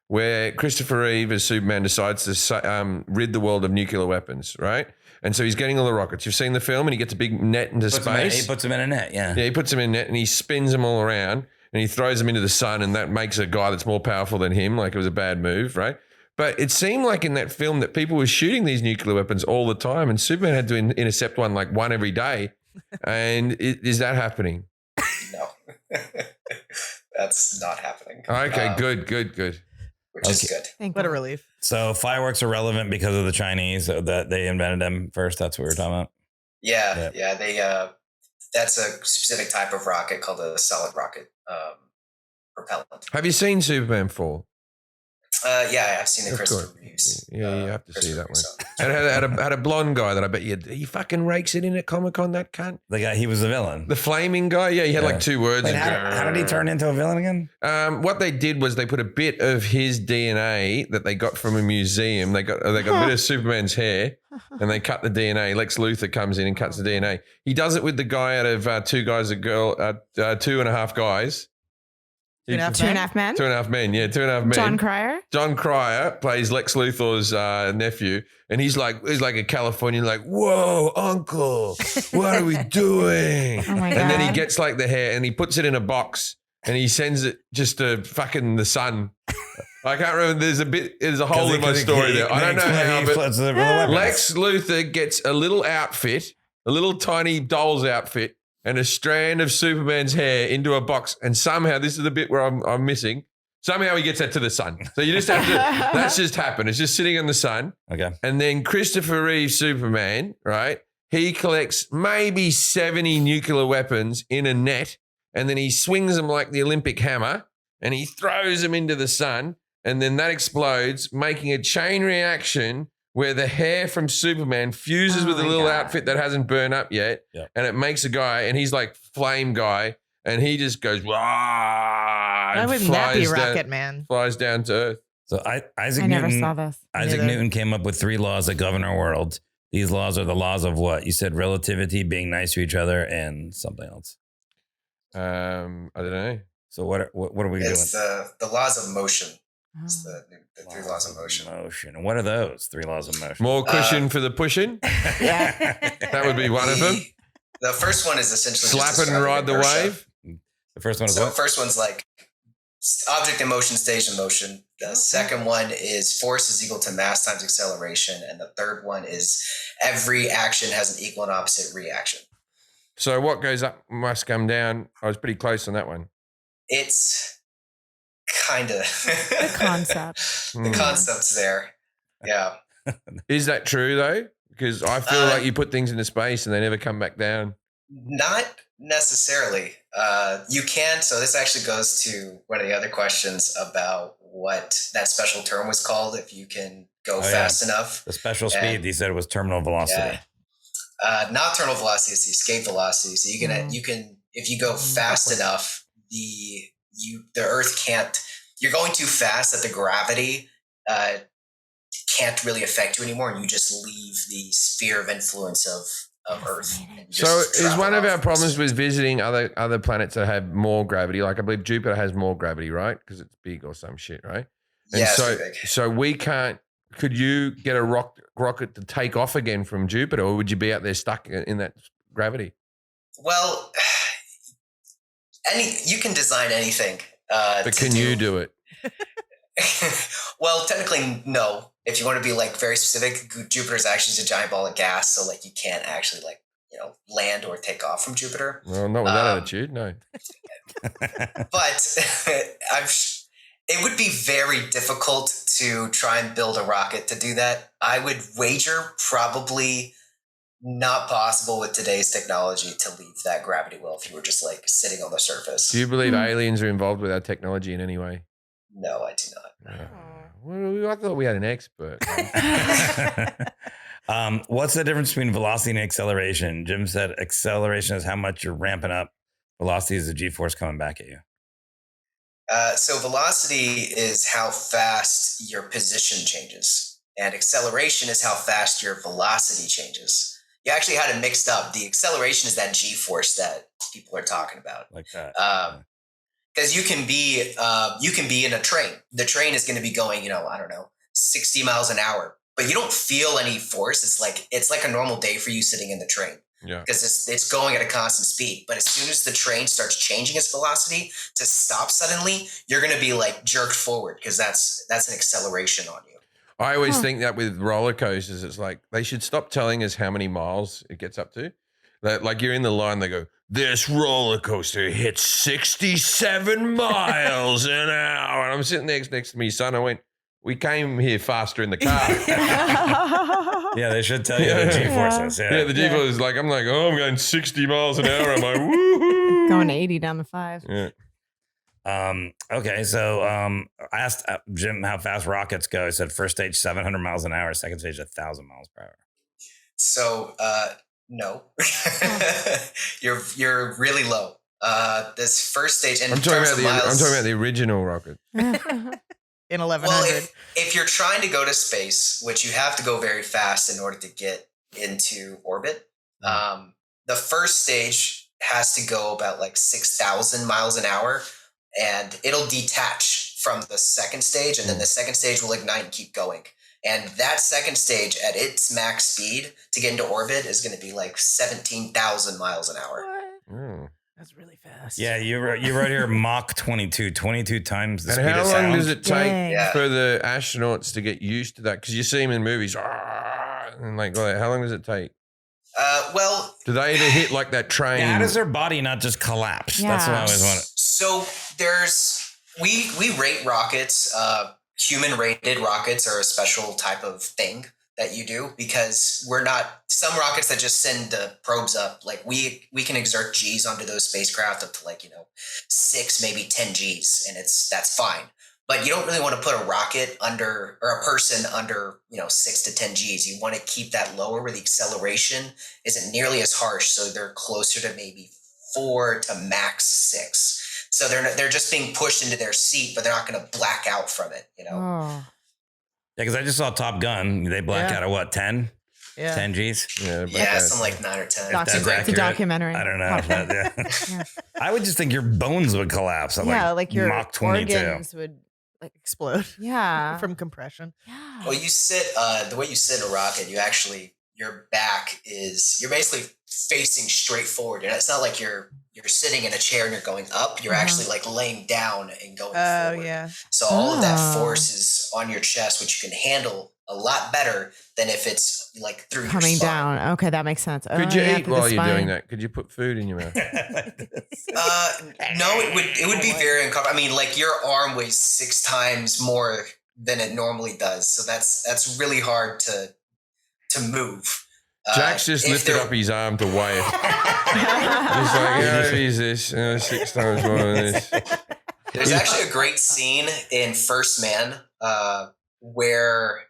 Where Christopher Reeve as Superman decides to rid the world of nuclear weapons, right? And so he's getting all the rockets. You've seen the film, and he gets a big net into space. He puts them in a net. Yeah. Yeah, he puts them in a net and he spins them all around and he throws them into the sun, and that makes a guy that's more powerful than him. Like, it was a bad move, right? But it seemed like in that film that people were shooting these nuclear weapons all the time, and Superman had to intercept one every day. And is that happening? No, that's not happening. Okay, good. Which is good. Thank what a God. relief. So fireworks are relevant because of the Chinese, that they invented them first. That's what we were talking about. Yeah. They that's a specific type of rocket called a solid rocket propellant. Have you seen Superman 4? Yeah, I've seen the Of Christopher course. Reeves. Yeah, you have to see Christopher that one. Reeves. And it had a blonde guy that I bet he fucking rakes it in at Comic-Con, that cunt. The guy, he was the villain. The flaming guy, yeah, he had Yeah. like 2 words. Wait, how did he turn into a villain again? What they did was they put a bit of his DNA that they got from a museum. They got a bit of Superman's hair, and they cut the DNA. Lex Luthor comes in and cuts the DNA. He does it with the guy out of Two Guys a Girl, 2.5 Guys. Two and a Half Two and a Half Men. 2.5 Men, yeah, 2.5 Men. John Cryer. John Cryer plays Lex Luthor's nephew, and he's like a Californian, like, "Whoa, Uncle, what are we doing?" Oh my And then he God. gets like the hair, and he puts it in a box, and he sends it just to fucking the sun. I can't remember. There's a hole in my story there. I don't know how, but Lex Luthor gets a little outfit, a little tiny doll's outfit, and a strand of Superman's hair into a box. And somehow, this is the bit where I'm missing. Somehow he gets that to the sun. So you just have to, that's just happened. It's just sitting in the sun. Okay. And then Christopher Reeve Superman, right? He collects maybe 70 nuclear weapons in a net, and then he swings them like the Olympic hammer, and he throws them into the sun, and then that explodes, making a chain reaction where the hair from Superman fuses Oh with a my little God. outfit that hasn't burned up yet, Yep. and it makes a guy, and he's like flame guy, and he just goes, "Wah!" Why and wouldn't that be flies down- Rocket Man? Flies down to Earth. So Isaac I never Newton. saw this. Isaac Neither. Newton came up with 3 laws that govern our world. These laws are the laws of what? You said relativity, being nice to each other, and something else. I don't know. So what are we It's doing? the laws of motion. It's Oh. the 3 laws of motion. Motion. And what are those 3 laws of motion? More cushion for the pushing. That would be one of them. The first one is essentially Slap just it and ride the describing inertia. wave. The first one is So the what? first one's like object in motion stays in motion. The second one is force is equal to mass times acceleration. And the third one is every action has an equal and opposite reaction. So what goes up must come down. I was pretty close on that one. It's kind of The concept. the concept's there. Yeah. Is that true though? Because I feel Uh, like you put things into space and they never come back down. Not necessarily. You can. So this actually goes to one of the other questions about what that special term was called. If you can go yeah. fast enough. The special Yeah. speed, he said, was terminal velocity. Yeah. Not terminal velocity, it's the escape velocity. So you can if you go fast enough, the Earth can't. You're going too fast that the gravity can't really affect you anymore, and you just leave the sphere of influence of Earth. and So just is travel one of off our the problems sphere. with visiting other planets that have more gravity? Like I believe Jupiter has more gravity, right? Because it's big or some shit, right? And Yeah, it's so pretty big. so we can't. Could you get a rocket to take off again from Jupiter, or would you be out there stuck in that gravity? Well, you can design anything. But can you do it? Well, technically, no. If you want to be like very specific, Jupiter's actually just a giant ball of gas, so like you can't actually land or take off from Jupiter. Well, not with that attitude, no. But it would be very difficult to try and build a rocket to do that. I would wager probably not possible with today's technology to leave that gravity well if you were just like sitting on the surface. Do you believe aliens are involved with our technology in any way? No, I do not. Well, I thought we had an expert. What's the difference between velocity and acceleration? Jim said acceleration is how much you're ramping up. Velocity is the G-force coming back at you. So velocity is how fast your position changes, and acceleration is how fast your velocity changes. You actually had it mixed up. The acceleration is that G-force that people are talking about. Like that. Because you can be in a train. The train is going to be going, I don't know, 60 miles an hour, but you don't feel any force. It's like a normal day for you sitting in the train. Yeah. Because it's going at a constant speed. But as soon as the train starts changing its velocity to stop suddenly, you're going to be like jerked forward because that's an acceleration on you. I always think that with roller coasters, it's like they should stop telling us how many miles it gets up to. Like you're in the line, they go, this roller coaster hits 67 miles an hour. And I'm sitting next to me son. I went, we came here faster in the car. Yeah, they should tell you the G-forces. Yeah, the G-force is like, I'm going 60 miles an hour. I'm like, woohoo. Going 80 down the 5. Yeah. Okay, so I asked Jim how fast rockets go. He said first stage 700 miles an hour, second stage 1,000 miles per hour. So no, you're really low. This first stage, and I'm talking about the original rocket. In 1100. Well, if you're trying to go to space, which you have to go very fast in order to get into orbit, the first stage has to go about like 6,000 miles an hour, and it'll detach from the second stage, and then the second stage will ignite and keep going. And that second stage at its max speed to get into orbit is going to be like 17,000 miles an hour. Oh. That's really fast. Yeah, you wrote here Mach 22 times the speed And of how sound. long does it take Dang. for the astronauts to get used to that? Because you see them in movies, and like, how long does it take? Well, Do they ever hit like that train? Yeah, how does their body not just collapse? That's what I always wanted. So we rate rockets. Human rated rockets are a special type of thing that you do because we're not some rockets that just send the probes up. Like we can exert G's onto those spacecraft up to 6, maybe 10 G's, and that's fine. But you don't really want to put a rocket under or a person under 6 to 10 G's. You want to keep that lower where the acceleration isn't nearly as harsh, so they're closer to maybe 4 to max 6. So they're just being pushed into their seat, but they're not going to black out from it. Oh. Yeah, because I just saw Top Gun. They black out at what, 10? Yeah. 10 G's? Yeah, something like 9 or 10. That's It's a accurate. documentary. I don't know. Yeah. I would just think your bones would collapse. At Like your Mach 22. organs would. Explode Yeah. from compression. Yeah. Well, you sit the way you sit in a rocket, your back you're basically facing straight forward. And it's not like you're sitting in a chair and you're going up. You're actually like laying down and going forward. Yeah. So all of that Oh. force is on your chest, which you can handle a lot better than if it's like through Coming your spine. down. Okay, that makes sense. Could you eat through the while you're doing spine. that? Could you put food in your mouth? No, it would be very uncomfortable. I mean, like your arm weighs 6 times more than it normally does, so that's really hard to move. Jack's just if lifted there- up his arm to weigh it. He's like, how heavy is this? 6 times more than this. There's actually a great scene in First Man where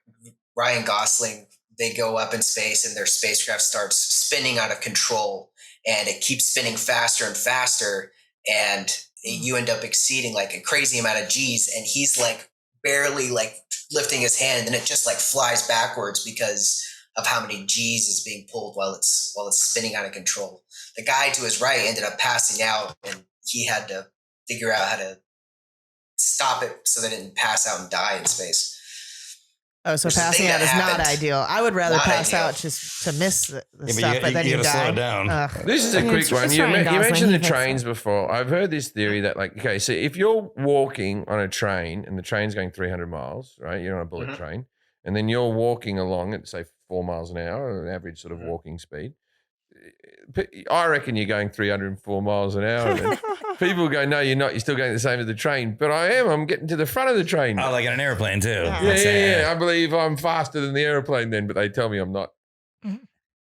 Ryan Gosling, they go up in space and their spacecraft starts spinning out of control, and it keeps spinning faster and faster, and you end up exceeding like a crazy amount of G's, and he's like barely like lifting his hand, and then it just like flies backwards because of how many G's is being pulled while it's spinning out of control. The guy to his right ended up passing out, and he had to figure out how to stop it so that it didn't pass out and die in space. Oh, so Which is the passing thing out that is not happens. ideal. I would rather Not pass ideal. out just to miss the Yeah, stuff, but then you gotta die. slow down. This is a Yeah, quick it's one. You, Ryan you Gosling, mentioned he the gets trains before. I've heard this theory that, like, okay, so if you're walking on a train and the train's going 300 miles, right? You're on a bullet Mhm. train, and then you're walking along at, say, 4 miles an hour, an average sort of walking speed. I reckon you're going 304 miles an hour. And people go, no, you're not. You're still going the same as the train. But I am. I'm getting to the front of the train. Oh, like in an airplane too. Yeah. Yeah. I believe I'm faster than the airplane then, but they tell me I'm not.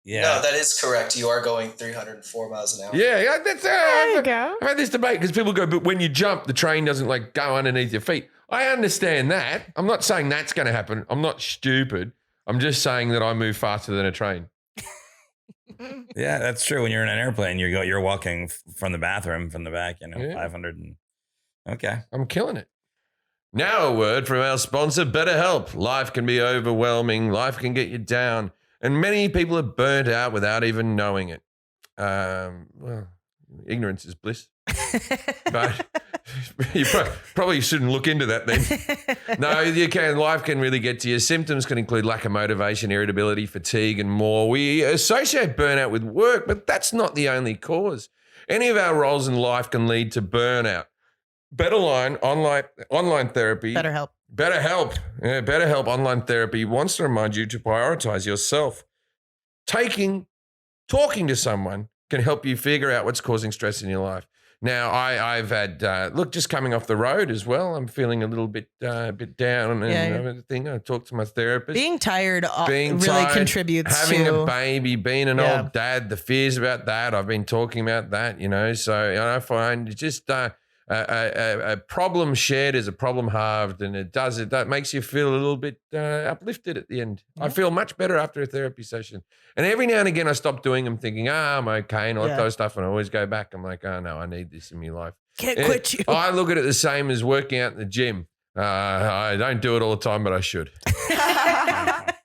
Yeah. No, that is correct. You are going 304 miles an hour. Yeah, that's There you go. I've had this debate because people go, but when you jump, the train doesn't like go underneath your feet. I understand that. I'm not saying that's going to happen. I'm not stupid. I'm just saying that I move faster than a train. Yeah, that's true. When you're in an airplane, you're walking from the bathroom from the back, Yeah. 500 and Okay. I'm killing it. Now a word from our sponsor, BetterHelp. Life can be overwhelming. Life can get you down. And many people are burnt out without even knowing it. Well, ignorance is bliss. But you probably shouldn't look into that then. No, you can. Life can really get to you. Symptoms can include lack of motivation, irritability, fatigue, and more. We associate burnout with work, but that's not the only cause. Any of our roles in life can lead to burnout. BetterLine online therapy. BetterHelp. BetterHelp online therapy wants to remind you to prioritize yourself. Talking to someone can help you figure out what's causing stress in your life. Now, I've had just coming off the road as well. I'm feeling a little bit down and everything. I talked to my therapist. Being tired Being really tired, contributes having to a baby, being an old dad, the fears about that. I've been talking about that, So I find just a problem shared is a problem halved, and that makes you feel a little bit uplifted at the end. I feel much better after a therapy session. And every now and again, I stop doing them thinking, I'm okay, and all that stuff, and I always go back. I'm like, oh, no, I need this in my life. Can't quit you. I look at it the same as working out in the gym. I don't do it all the time, but I should.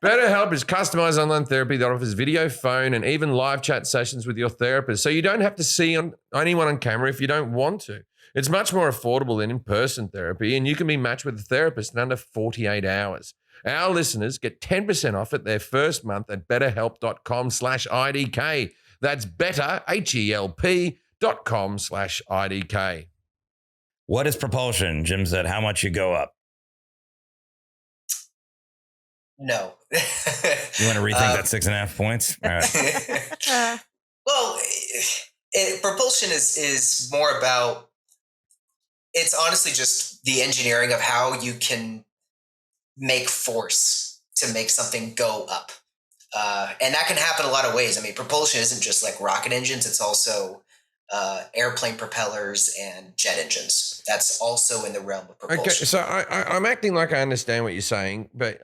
BetterHelp is customized online therapy that offers video, phone, and even live chat sessions with your therapist. So you don't have to see anyone on camera if you don't want to. It's much more affordable than in-person therapy, and you can be matched with a therapist in under 48 hours. Our listeners get 10% off at their first month at betterhelp.com/IDK. That's better, HELP.com/IDK. What is propulsion? Jim said, how much you go up? No. You want to rethink that 6.5 points? All right. Well, propulsion is more about, it's honestly just the engineering of how you can make force to make something go up. And that can happen a lot of ways. I mean, propulsion isn't just like rocket engines. It's also airplane propellers and jet engines. That's also in the realm of propulsion. Okay, so I'm acting like I understand what you're saying, but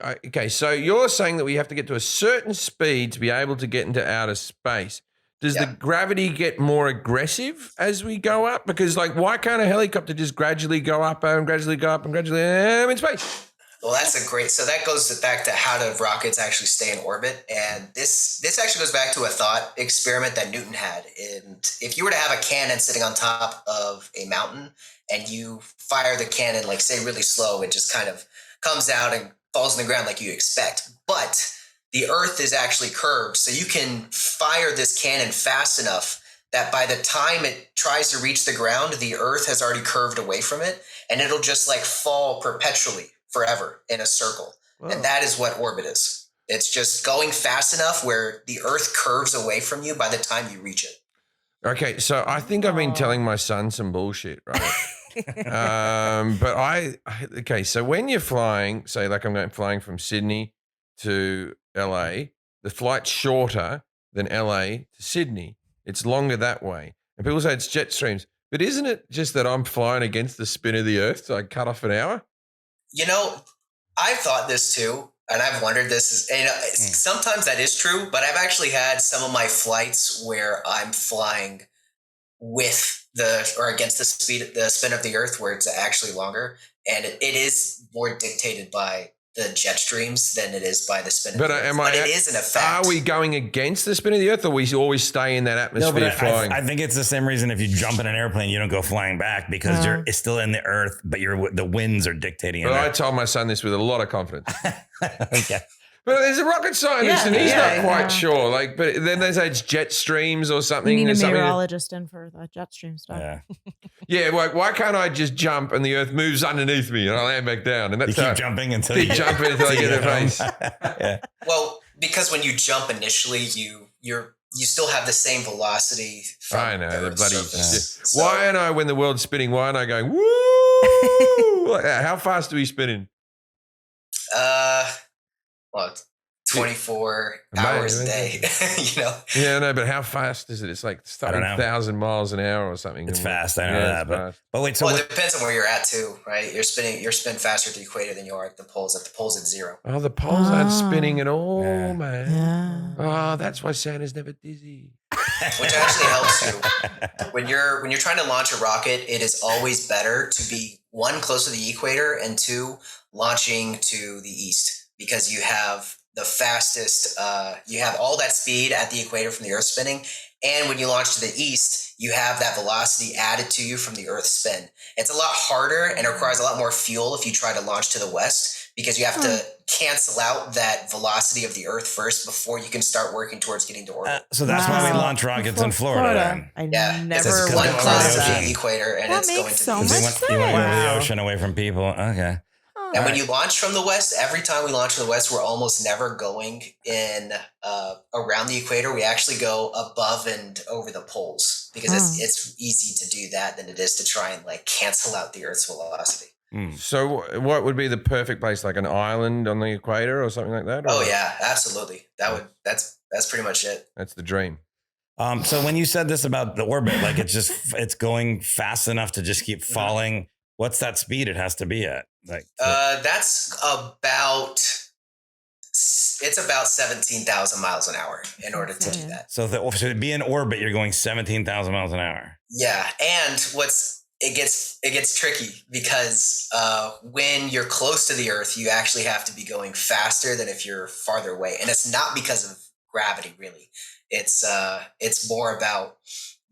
so you're saying that we have to get to a certain speed to be able to get into outer space. Does the gravity get more aggressive as we go up? Because why can't a helicopter just gradually go up and gradually go up and gradually in space? Well, that's a great. So that goes back to how do rockets actually stay in orbit, and this actually goes back to a thought experiment that Newton had. And if you were to have a cannon sitting on top of a mountain, and you fire the cannon say really slow, it just kind of comes out and falls on the ground like you expect. But the Earth is actually curved, so you can fire this cannon fast enough that by the time it tries to reach the ground, the Earth has already curved away from it, and it'll just fall perpetually. Forever in a circle. Whoa. And that is what orbit is. It's just going fast enough where the Earth curves away from you by the time you reach it. Okay, so I think I've been telling my son some bullshit, right? So when you're flying, say I'm flying from Sydney to LA, the flight's shorter than LA to Sydney. It's longer that way. And people say it's jet streams. But isn't it just that I'm flying against the spin of the Earth, so I cut off an hour? I've thought this too, and I've wondered this. Sometimes that is true, but I've actually had some of my flights where I'm flying with against the spin of the Earth, where it's actually longer, and it is more dictated by the jet streams than it is by the spin of the Earth. But it is an effect. Are we going against the spin of the Earth, or we always stay in that atmosphere flying? I think it's the same reason if you jump in an airplane, you don't go flying back because it's still in the Earth, but the winds are dictating it. But I told my son this with a lot of confidence. Okay. But there's a rocket scientist, and he's not quite sure. But then they say it's jet streams or something. You need a meteorologist in for the jet stream stuff. Yeah. Why can't I just jump and the Earth moves underneath me and I land back down? And that's you keep jumping until I get the face. Well, because when you jump initially, you still have the same velocity. I know the bloody. Why am I when the world's spinning? Why am I going woo? How fast are we spinning? 24 hours a day, Yeah, no, but how fast is it? It's starting 1,000 miles an hour or something. It's fast, I know that. But wait, so it depends on where you're at too, right? You're spinning faster at the equator than you are at the poles. At the poles, it's zero. Oh, the poles aren't spinning at all, man. Yeah. Oh, that's why Santa's never dizzy. which actually helps you when you're trying to launch a rocket. It is always better to be one, close to the equator, and two, launching to the east, because you have the fastest. You have all that speed at the equator from the Earth spinning, and when you launch to the east, you have that velocity added to you from the Earth spin. It's a lot harder and it requires a lot more fuel if you try to launch to the west, because you have to cancel out that velocity of the Earth first before you can start working towards getting to orbit. So that's why we Wow. launch rockets in Florida. I Yeah, never it's because one of close the to ocean. the equator, and That it's makes going to so the Because east. much you went over the Wow. ocean away from people. Okay. And when you launch from the west, every time we launch from the west, we're almost never going in around the equator. We actually go above and over the poles, because it's easy to do that than it is to try and like cancel out the Earth's velocity. So what would be the perfect place? Like an island on the equator or something like that? Or- Oh yeah, absolutely. That's pretty much it. That's the dream. So when you said this about the orbit, like it's going fast enough to just keep falling. What's that speed it has to be at? Like, That's about 17,000 miles an hour in order to do that. so to be in orbit, you're going 17,000 miles an hour. Yeah, and it gets tricky, because when you're close to the Earth, you actually have to be going faster than if you're farther away, and it's not because of gravity, really. It's more about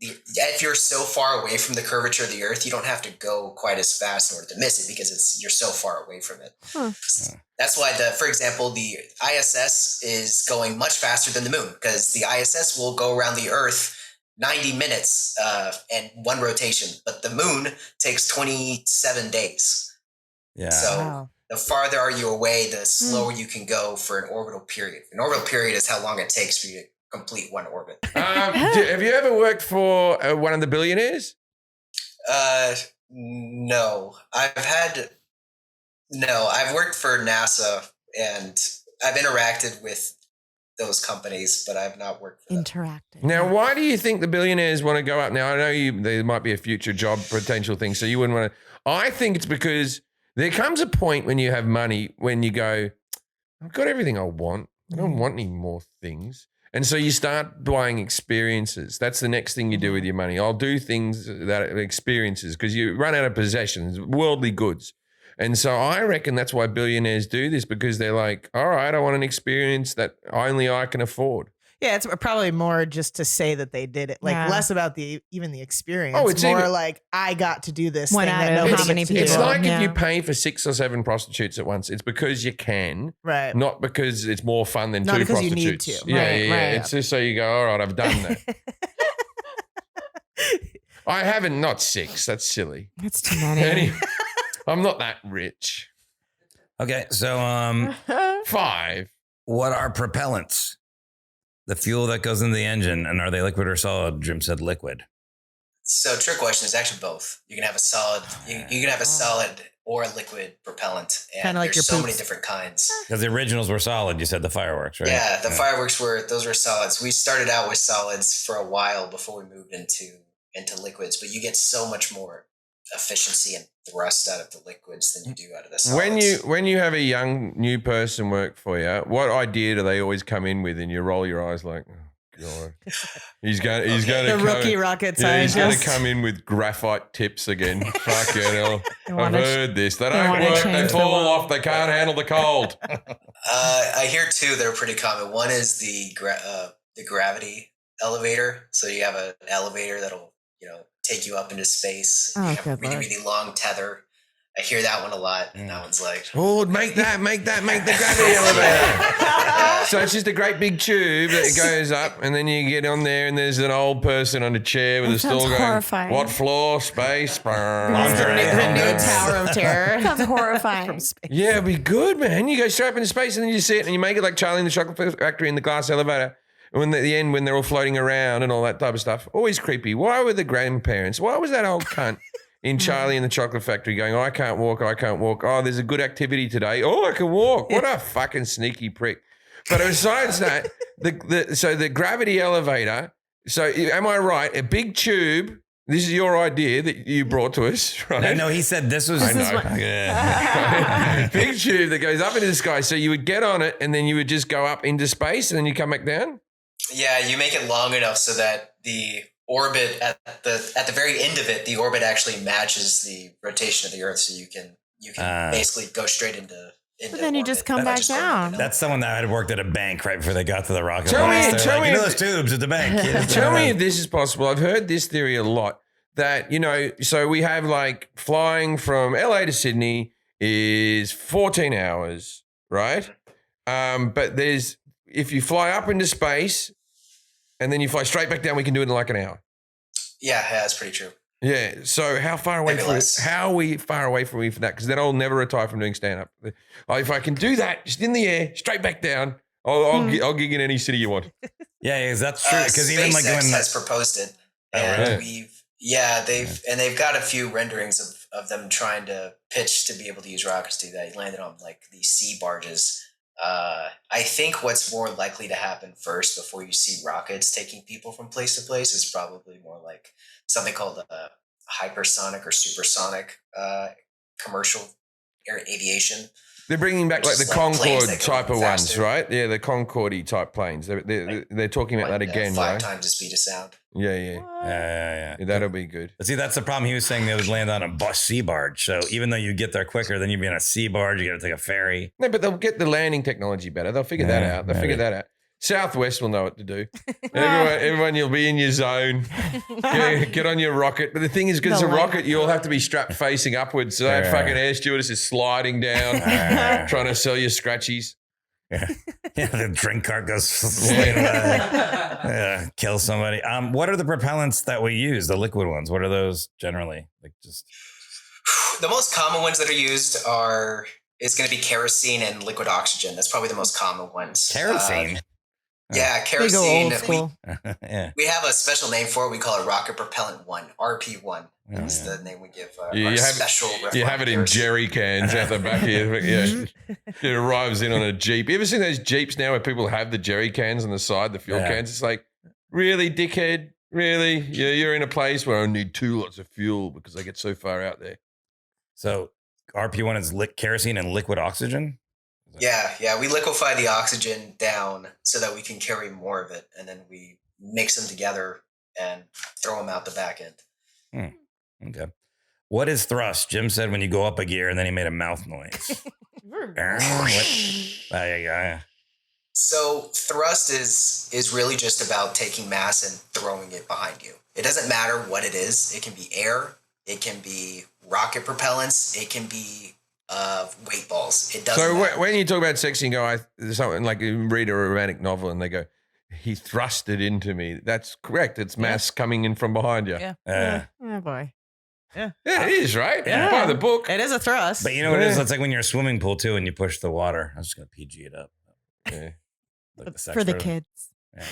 if you're so far away from the curvature of the Earth, you don't have to go quite as fast in order to miss it, because you're so far away from it. That's why for example, the ISS is going much faster than the moon, because the ISS will go around the Earth 90 minutes and one rotation, but the moon takes 27 days. Yeah. So Wow. the farther are you away, the slower you can go for an orbital period. An orbital period is how long it takes for you to complete one orbit. Have you ever worked for one of the billionaires? No. I've worked for NASA, and I've interacted with those companies, but I've not worked for them. Interactive. Now, why do you think the billionaires want to go up? Now, I know there might be a future job potential thing, so you wouldn't want to. I think it's because there comes a point when you have money when you go, I've got everything I want. I don't want any more things. And so you start buying experiences. That's the next thing you do with your money. I'll do things that are experiences, because you run out of possessions, worldly goods. And so I reckon that's why billionaires do this, because they're like, all right, I want an experience that only I can afford. Yeah, it's probably more just to say that they did it, like Yeah. less about even the experience. Oh, it's more even- like I got to do this One thing out that of nobody how many gets to do. It's people. like Yeah. if you pay for 6 or 7 prostitutes at once, it's because you can, Right. not because it's more fun than Not 2 because you prostitutes. need to. Yeah, Right, yeah. right. It's just so you go, all right, I've done that. I haven't, not 6. That's silly. That's too many. Anyway, I'm not that rich. Okay. So 5. what are propellants? The fuel that goes into the engine, and are they liquid or solid? Jim said liquid. So trick question is actually both. You can have a solid, you can have a solid or a liquid propellant, and Kinda like there's your so many poops. different kinds. Because the originals were solid. You said the fireworks, right? Yeah, the fireworks those were solids. We started out with solids for a while before we moved into liquids, but you get so much more efficiency and thrust out of the liquids than you do out of the solids. When you have a young new person work for you, what idea do they always come in with, and you roll your eyes like, oh God, he's going The to rookie rocket Yeah, he's going to scientist. come in with graphite tips again. Fuck it, hell. They I've wanna- heard this. They they don't wanna work. They change the fall world. off. They can't handle the cold. I hear two that are pretty common. One is the gravity elevator. So you have an elevator that'll take you up into space. Oh, You have a good really Lord. really long tether. I hear that one a lot, and that one's like, Oh, make the gravity elevator. So it's just a great big tube that goes up, and then you get on there, and there's an old person on a chair with That a stool sounds going, horrifying. what floor? Space? The new Tower of Terror. Sounds horrifying. From space. Yeah, it'd be good, man. You go straight up into space, and then you see it, and you make it like Charlie in the Chocolate Factory in the glass elevator. When at the end, when they're all floating around and all that type of stuff, always creepy. Why were the grandparents? Why was that old cunt in Charlie in the Chocolate Factory going, I can't walk. Oh, there's a good activity today. Oh, I can walk. What a fucking sneaky prick. But besides that, the gravity elevator. So am I right? A big tube. This is your idea that you brought to us, right? No, he said this was. I know. is what- Yeah. Big tube that goes up into the sky. So you would get on it, and then you would just go up into space, and then you come back down. Yeah, you make it long enough so that the orbit at the very end of it, the orbit actually matches the rotation of the Earth, so you can basically go straight into. But then you orbit just come without back going up down. and up. That's someone that had worked at a bank right before they got to the rocket. Tell me- launch. They're tell like, me you know if- those tubes at the bank. Tell me if this is possible. I've heard this theory a lot that, so we have like flying from LA to Sydney is 14 hours, right? But if you fly up into space and then you fly straight back down, we can do it in like an hour. Yeah, that's pretty true. Yeah. So how far away Maybe from less. how are we far away from that? Because then I'll never retire from doing stand up. If I can do that, just in the air, straight back down, I'll gig in any city you want. Yeah, that's true. Because even like SpaceX when has proposed it, Oh, and really? they've got a few renderings of them trying to pitch to be able to use rockets to do that. He landed on like these sea barges. I think what's more likely to happen first before you see rockets taking people from place to place is probably more like something called hypersonic or supersonic commercial aviation. They're bringing back like the Just like planes Concorde that go type of ones, faster. right? Yeah, the Concorde type planes. They're talking about that again, 5 right? times the speed of sound. Yeah. yeah. Yeah, that'll be good. But see, that's the problem. He was saying they would land on a sea barge. So even though you get there quicker, then you'd be on a sea barge. You got to take a ferry. No, but they'll get the landing technology better. They'll figure that Yeah, out. They'll figure maybe. that out. Southwest will know what to do. Everyone, you'll be in your zone. Get on your rocket. But the thing is, because it's a The rocket, you all have to be strapped facing upwards. So that Yeah. fucking air stewardess is sliding down, trying to sell you scratchies. Yeah, the drink cart goes swinging by. Yeah, kill somebody. What are the propellants that we use? The liquid ones. What are those generally? Like just The most common ones that are used is going to be kerosene and liquid oxygen. That's probably the most common ones. kerosene. Yeah, They go kerosene. old school. Yeah. We have a special name for it. We call it Rocket Propellant 1, RP1. Oh, Is yeah. the name we give You our have- special. You have it in kerosene. jerry cans out the back here. Yeah. It arrives in on a Jeep. You ever seen those Jeeps now where people have the jerry cans on the side, the fuel Yeah. cans? It's like, really, dickhead? Really? Yeah, you're in a place where I need 2 lots of fuel because I get so far out there. So RP1 is kerosene and liquid oxygen. Yeah. We liquefy the oxygen down so that we can carry more of it, and then we mix them together and throw them out the back end. Okay. What is thrust? Jim said when you go up a gear, and then he made a mouth noise. What? There you go. Yeah. So thrust is really just about taking mass and throwing it behind you. It doesn't matter what it is. It can be air. It can be rocket propellants. It can be weight balls. It doesn't So matter. when you talk about sex and go, there's something like you read a romantic novel and they go, he thrust it into me. That's correct. It's mass coming in from behind you. Yeah. Oh boy. Yeah, it is, right? Yeah. By the book. It is a thrust. But you know what it is? Yeah. It's like when you're a swimming pool too, and you push the water. I was just gonna PG it up. Yeah. Like the sex For the version. kids. Yeah.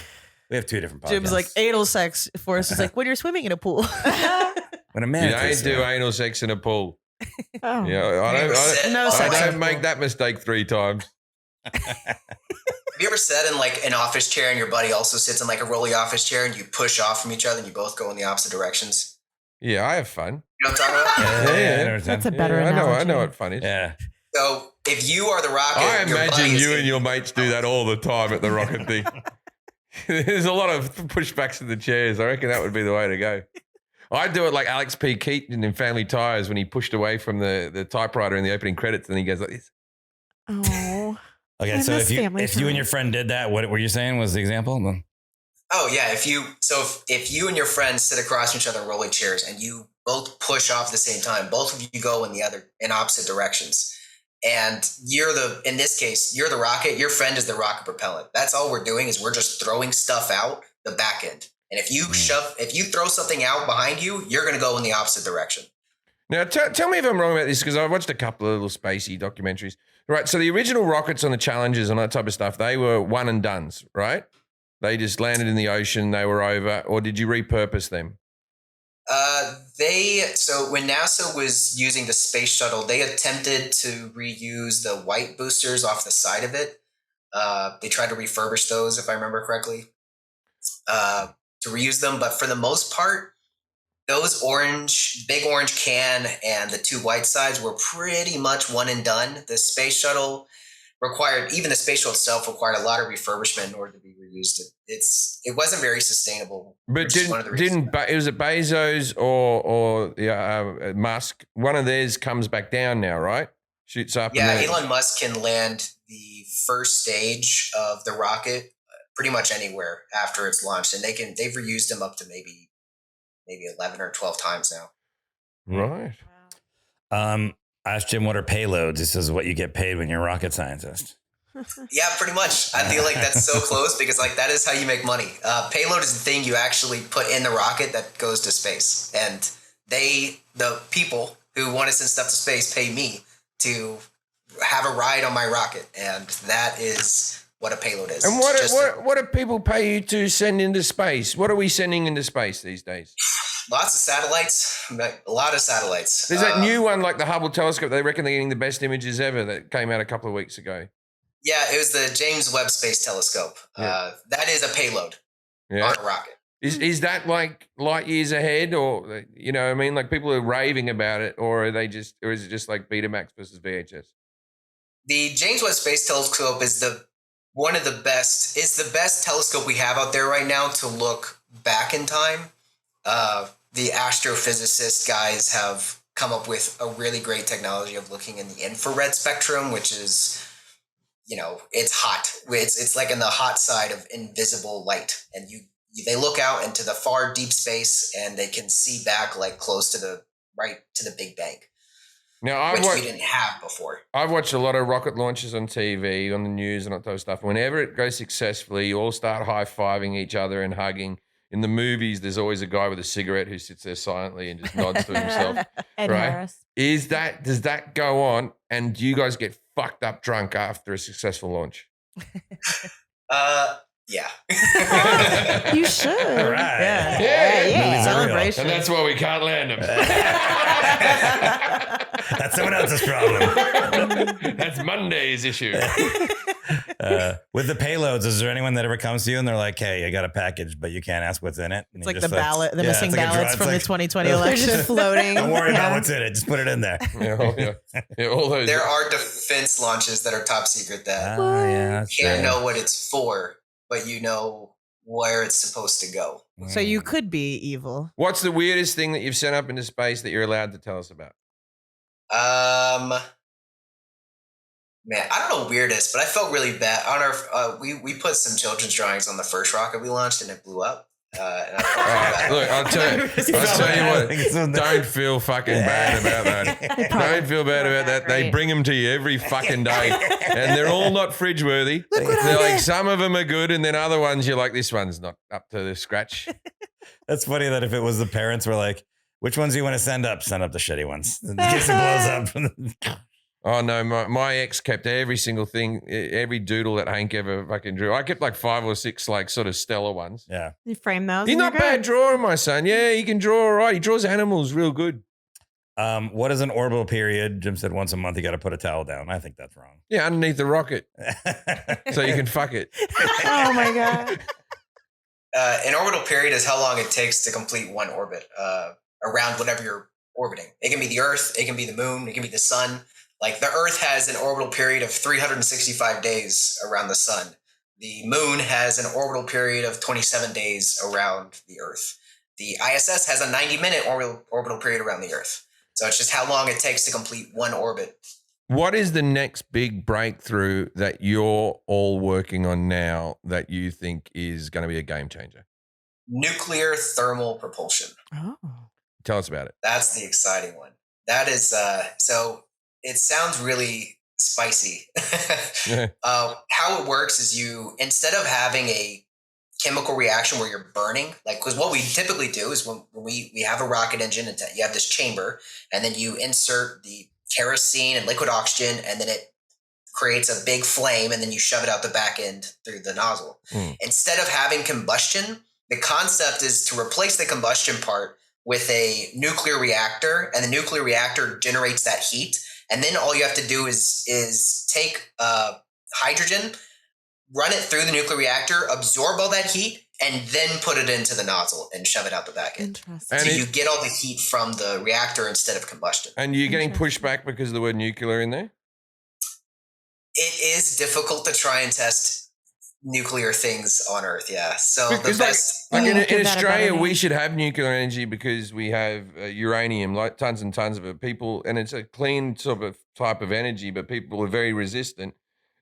We have 2 different podcasts. Jim's like anal sex. Forrest is like when you're swimming in a pool. when a You man don't do anal sex in a pool. Oh. Yeah, No I sex in don't a make pool. that mistake 3 times. Have you ever sat in like an office chair and your buddy also sits in like a rolly office chair and you push off from each other and you both go in the opposite directions? Yeah, I have fun. You know what I'm talking about? Yeah, Yeah. I know what That's a you're better Yeah, I know analogy. what fun is. yeah. So if you are the rocket, I your imagine buddy is you gonna- and your mates do that all the time at the rocket thing. There's a lot of pushbacks in the chairs. I reckon that would be the way to go. I'd do it like Alex P. Keaton in Family Ties when he pushed away from the typewriter in the opening credits and he goes like this. Oh. Okay, I so miss if you family and your time. friend did that, what were you saying was the example? Oh yeah, if you and your friends sit across from each other in rolling chairs and you both push off at the same time, both of you go in opposite directions. And in this case, you're the rocket, your friend is the rocket propellant. That's all we're doing is we're just throwing stuff out the back end. And if you throw something out behind you, you're going to go in the opposite direction. Now, tell me if I'm wrong about this because I watched a couple of little spacey documentaries. Right, so the original rockets on the Challengers and that type of stuff, they were one and dones, right? They just landed in the ocean, they were over, or did you repurpose them? So when NASA was using the space shuttle, they attempted to reuse the white boosters off the side of it. They tried to refurbish those, if I remember correctly, to reuse them. But for the most part, those big orange can and the 2 white sides were pretty much one and done. The space shuttle required, even the space shuttle itself required a lot of refurbishment in order to be reused. It wasn't very sustainable. But which is one of the reasons. was it Bezos or Musk? One of theirs comes back down now, right? Shoots up. Yeah, and then, Elon Musk can land the first stage of the rocket pretty much anywhere after it's launched, and they've reused him up to maybe 11 or 12 times now. right. Ask Jim what are payloads. This is what you get paid when you're a rocket scientist. Yeah, pretty much. I feel like that's so close because like that is how you make money. Payload is the thing you actually put in the rocket that goes to space, and the people who want to send stuff to space pay me to have a ride on my rocket, and that is what a payload is. And what do people pay you to send into space? What are we sending into space these days? Lots of satellites, a lot of satellites. There's that new one like the Hubble telescope. They reckon they're getting the best images ever that came out a couple of weeks ago. Yeah, it was the James Webb Space Telescope. Yeah. That is a payload on a rocket. Is that like light years ahead, or you know what I mean? Like people are raving about it, or is it just like Betamax versus VHS? The James Webb Space Telescope is one of the best. It's the best telescope we have out there right now to look back in time. The astrophysicist guys have come up with a really great technology of looking in the infrared spectrum, which is, it's hot. It's like in the hot side of invisible light, and they look out into the far deep space and they can see back like close to the Big Bang. Now, which we didn't have before. I've watched a lot of rocket launches on TV, on the news, and all that type of stuff. Whenever it goes successfully, you all start high-fiving each other and hugging. In the movies, there's always a guy with a cigarette who sits there silently and just nods to himself. Ed right? Harris. Does that go on? And do you guys get fucked up drunk after a successful launch? Yeah. You should. All right. Yeah. Yeah. Movies are real. Celebration. And that's why we can't land them. That's someone else's problem. That's Monday's issue. With the payloads, is there anyone that ever comes to you and they're like, "Hey, I got a package, but you can't ask what's in it"? And It's you're like the just ballot, the yeah, missing it's like a ballots draw- from the it's 2020 They're election. just floating. Don't worry about Yeah. what's in it. Just put it in there. Yeah, all those. There are defense launches that are top secret that Oh, yeah, that's you can't true. know what it's for, but you know where it's supposed to go. So you could be evil. What's the weirdest thing that you've sent up into space that you're allowed to tell us about? Man, I don't know weirdest, but I felt really bad. On our, we put some children's drawings on the first rocket we launched, and it blew up. And I felt really bad. Look, I'll tell you what. Don't feel fucking bad about that. Don't feel bad about that. They bring them to you every fucking day, and they're all not fridge worthy. They're like some of them are good, and then other ones you're like, this one's not up to the scratch. That's funny that if it was the parents were like, "Which ones do you want to send up? Send up the shitty ones in case it blows up." Oh no, my ex kept every single thing, every doodle that Hank ever fucking drew. I kept like 5 or 6 like sort of stellar ones. Yeah. You frame those. He's and not you're bad good. drawer, my son. Yeah, he can draw all right. He draws animals real good. What is an orbital period? Jim said once a month you got to put a towel down. I think that's wrong. Yeah, underneath the rocket, so you can fuck it. Oh my god. An orbital period is how long it takes to complete one orbit around whatever you're orbiting. It can be the Earth, it can be the Moon, it can be the Sun. Like the Earth has an orbital period of 365 days around the Sun. The Moon has an orbital period of 27 days around the Earth. The ISS has a 90-minute orbital period around the Earth. So it's just how long it takes to complete one orbit. What is the next big breakthrough that you're all working on now that you think is going to be a game changer? Nuclear thermal propulsion. Oh. Tell us about it. That's the exciting one. That is, so it sounds really spicy. How it works is instead of having a chemical reaction where you're burning, like, because what we typically do is when we have a rocket engine and you have this chamber, and then you insert the kerosene and liquid oxygen, and then it creates a big flame, and then you shove it out the back end through the nozzle. Instead of having combustion, the concept is to replace the combustion part with a nuclear reactor, and the nuclear reactor generates that heat. And then all you have to do is take hydrogen, run it through the nuclear reactor, absorb all that heat, and then put it into the nozzle and shove it out the back end. Interesting. So you get all the heat from the reactor instead of combustion. And you're getting pushed back because of the word nuclear in there? it is difficult to try and test nuclear things on Earth. Yeah. So Because the best. like Give in that a better Australia, we name. should have nuclear energy because we have uranium, like tons and tons of it. People, and it's a clean sort of type of energy, but people are very resistant,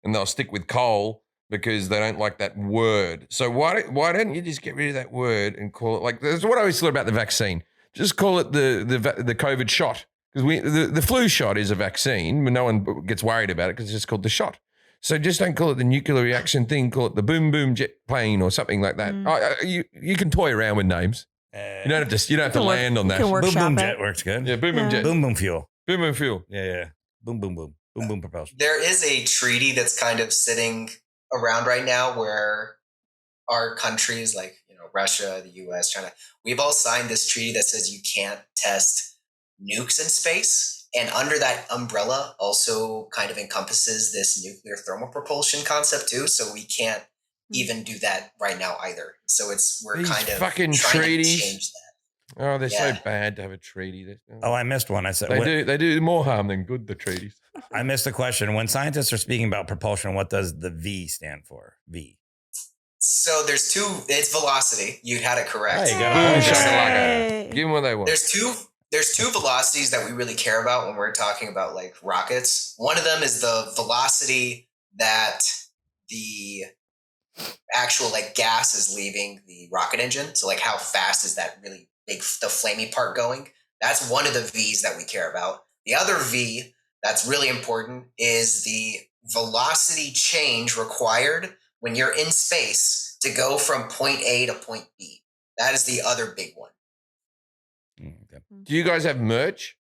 and they'll stick with coal because they don't like that word. So why don't you just get rid of that word and call it like that's what I always thought about the vaccine. Just call it the COVID shot because the flu shot is a vaccine, but no one gets worried about it because it's just called the shot. So just don't call it the nuclear reaction thing. Call it the boom boom jet plane or something like that. You can toy around with names. You don't have to land on that. can work Boom boom Workshop jet it. works good. Yeah, boom boom Yeah. jet. Boom boom fuel. Boom boom fuel. Yeah. Boom boom boom. Boom boom propulsion. There is a treaty that's kind of sitting around right now where our countries like, Russia, the US, China, we've all signed this treaty that says you can't test nukes in space. And under that umbrella also kind of encompasses this nuclear thermal propulsion concept too. So we can't even do that right now either. So we're These kind of fucking trying treaties. to change that. Oh, they're so Yeah. bad to have a treaty. Oh, I missed one. I said They do more harm than good, the treaties. I missed the question. When scientists are speaking about propulsion, what does the V stand for? V. So there's it's velocity. You had it correct. Hey, you got Boom it. shakalaka. Give them what they want. There's two velocities that we really care about when we're talking about like rockets. One of them is the velocity that the actual like gas is leaving the rocket engine. So like how fast is that really big, the flamey part going? That's one of the V's that we care about. The other V that's really important is the velocity change required when you're in space to go from point A to point B. That is the other big one. Okay. Do you guys have merch?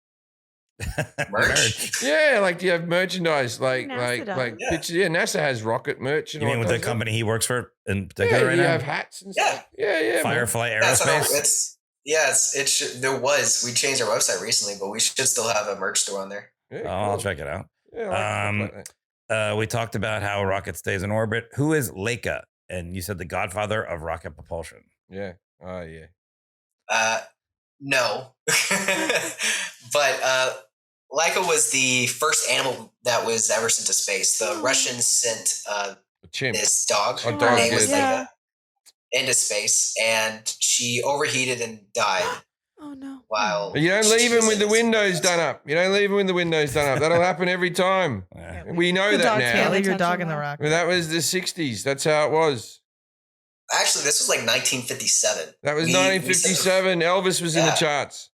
Merch. Yeah, like do you have merchandise? Like NASA does. like Yeah. pictures. Yeah, NASA has rocket merch. And You mean all with that the stuff. company he works for in Yeah, particular right you now? have hats and Yeah. stuff. Yeah, man. Firefly That's how Aerospace. there was. We changed our website recently, but we should still have a merch store on there. Yeah, Oh, I'll cool. check it out. Yeah, I like stuff like that. We talked about how a rocket stays in orbit. Who is Leica? And you said the godfather of rocket propulsion. Yeah. Oh, yeah. No, but Laika was the first animal that was ever sent to space. The Russians sent A chimp. this dog. A Her dog name was did. Laika into space, and she overheated and died Oh no. while You don't she leave him was with in the this- windows done up. You don't leave him with the windows done up. That'll happen every time. Yeah. We know The that dogs now. Can't leave your attention dog in the there. rock. Well, that was the 60s. That's how it was. Actually, this was like 1957. That was We- 1957. Elvis was in the Yeah. charts.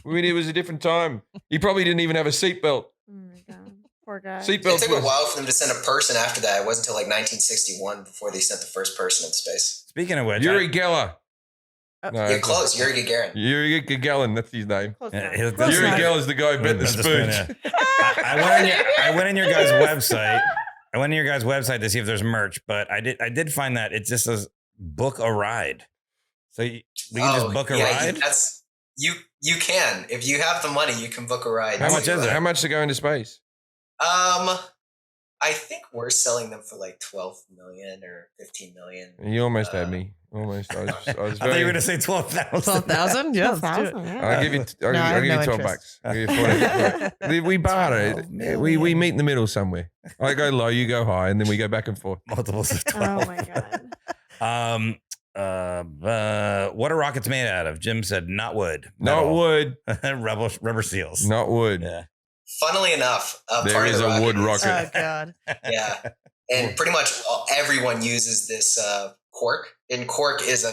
It was a different time. He probably didn't even have a seatbelt. Oh my god. Poor guy. It Seatbelts took a was. while for them to send a person after that. It wasn't until like 1961 before they sent the first person into space. Speaking of which, Yuri Geller. Oh, No, You're close. Yuri Gagarin. Yuri Gagarin, that's his name. Close Yeah, enough. he- Close Yuri enough. Geller's the guy who bent the spoon. I went in your guys' website. I went in your guys' website to see if there's merch, but I did find that it just says book a ride. So we can just book a ride. You can. If you have the money, you can book a ride. How much is it? How much to go into space? I think we're selling them for like 12 million or 15 million. You almost had me. Almost. I was I thought you were very. going to say 12,000. 12,000? Yeah, let's do it. 12,000, yeah. I'll give you. I'll No, I give have you no 12 interest. bucks. I'll give you 40. We barter. 12 We meet in the middle somewhere. I go low, you go high, and then we go back and forth. Multiples of 12. Oh my god. What are rockets made out of? Jim said not wood. Not metal. wood. Rubber seals. Not wood. Yeah. Funnily enough, There part is of the a wood Oh, rocket. God. Yeah, and pretty much everyone uses this cork. And cork is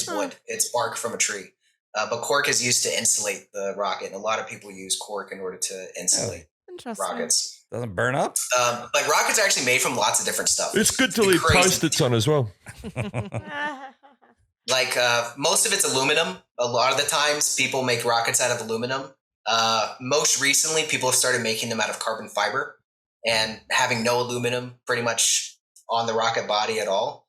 wood. It's bark from a tree. But cork is used to insulate the rocket, and a lot of people use cork in order to insulate Interesting. rockets. Doesn't burn up? But rockets are actually made from lots of different stuff. It's good to It's leave crazy. post-its on as well. Like most of it's aluminum. A lot of the times people make rockets out of aluminum. Most recently, people have started making them out of carbon fiber and having no aluminum pretty much on the rocket body at all.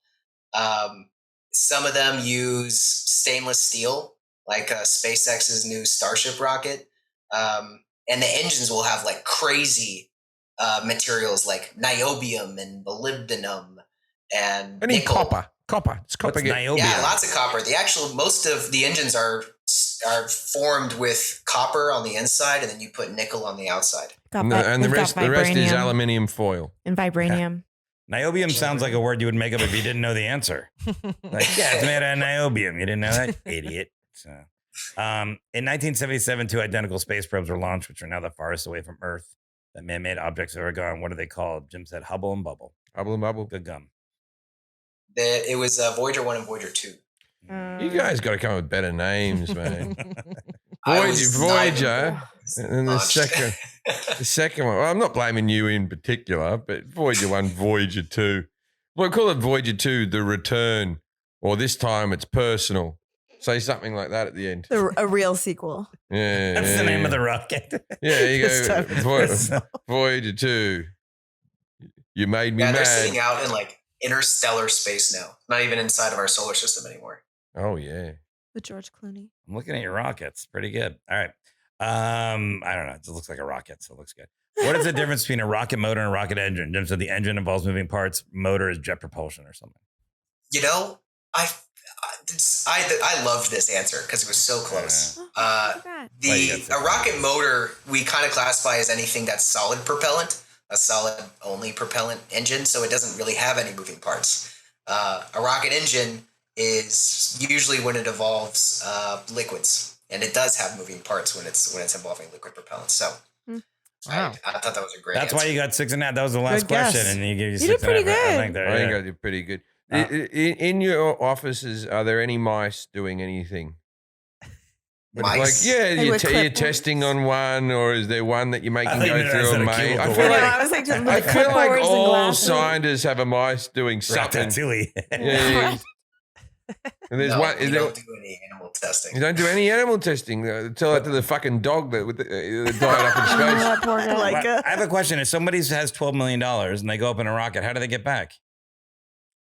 Some of them use stainless steel, like SpaceX's new Starship rocket. And the engines will have like crazy materials like niobium and molybdenum and I need nickel. copper. Copper. It's copper. What's niobium? Yeah, lots of copper. Most of the engines are are formed with copper on the inside, and then you put nickel on the outside. And the rest is aluminium foil. And vibranium. Niobium sounds like a word you would make up if you didn't know the answer. Like, yeah, it's made out of niobium. You didn't know that? Idiot. So, in 1977, 2 identical space probes were launched, which are now the farthest away from Earth that man-made objects have ever gone. What are they called? Jim said Hubble and Bubble. Hubble and Bubble. Good gum. It was Voyager 1 and Voyager 2. You guys got to come up with better names, man. I was Voyager, not and then the launched. second one. Well, I'm not blaming you in particular, but Voyager 1, Voyager 2. We'll call it Voyager 2, The Return, or this time it's personal. Say something like that at the end. A real sequel. Yeah, That's the name of the rocket. Yeah, you This go. time it's Voyager 2. You made me Yeah, they're mad. sitting out in like interstellar space now. Not even inside of our solar system anymore. Oh yeah. With George Clooney. I'm looking at your rockets. Pretty good. All right. I don't know. It just looks like a rocket, so it looks good. What is the difference between a rocket motor and a rocket engine? Jim said the engine involves moving parts. Motor is jet propulsion or something. You know, I loved this answer because it was so close. A rocket motor we kind of classify as anything that's solid propellant, a solid only propellant engine, so it doesn't really have any moving parts. A rocket engine is usually when it involves liquids, and it does have moving parts when it's involving liquid propellant. So Wow. I thought that was a great That's answer. why you got 6.5. That was the last Good guess. question, and you gave you You did 6.5. pretty I good. think there. I think Yeah. I did pretty good. In your offices, are there any mice doing anything? Mice? Like, yeah, Like you're, with you're clipboards? testing on one, or is there one that you're making I think go that's through at a a mate? cubicle I work. feel I like was like, just I feel like clipboards and all glasses. scientists have a mice doing something. Ratatouille. Yeah. And there's No, one. we Is don't there, do any animal testing. you don't do any animal testing. Tell that to the fucking dog that died up in space. that poor guy. Like I have a question. If somebody has $12 million and they go up in a rocket, how do they get back?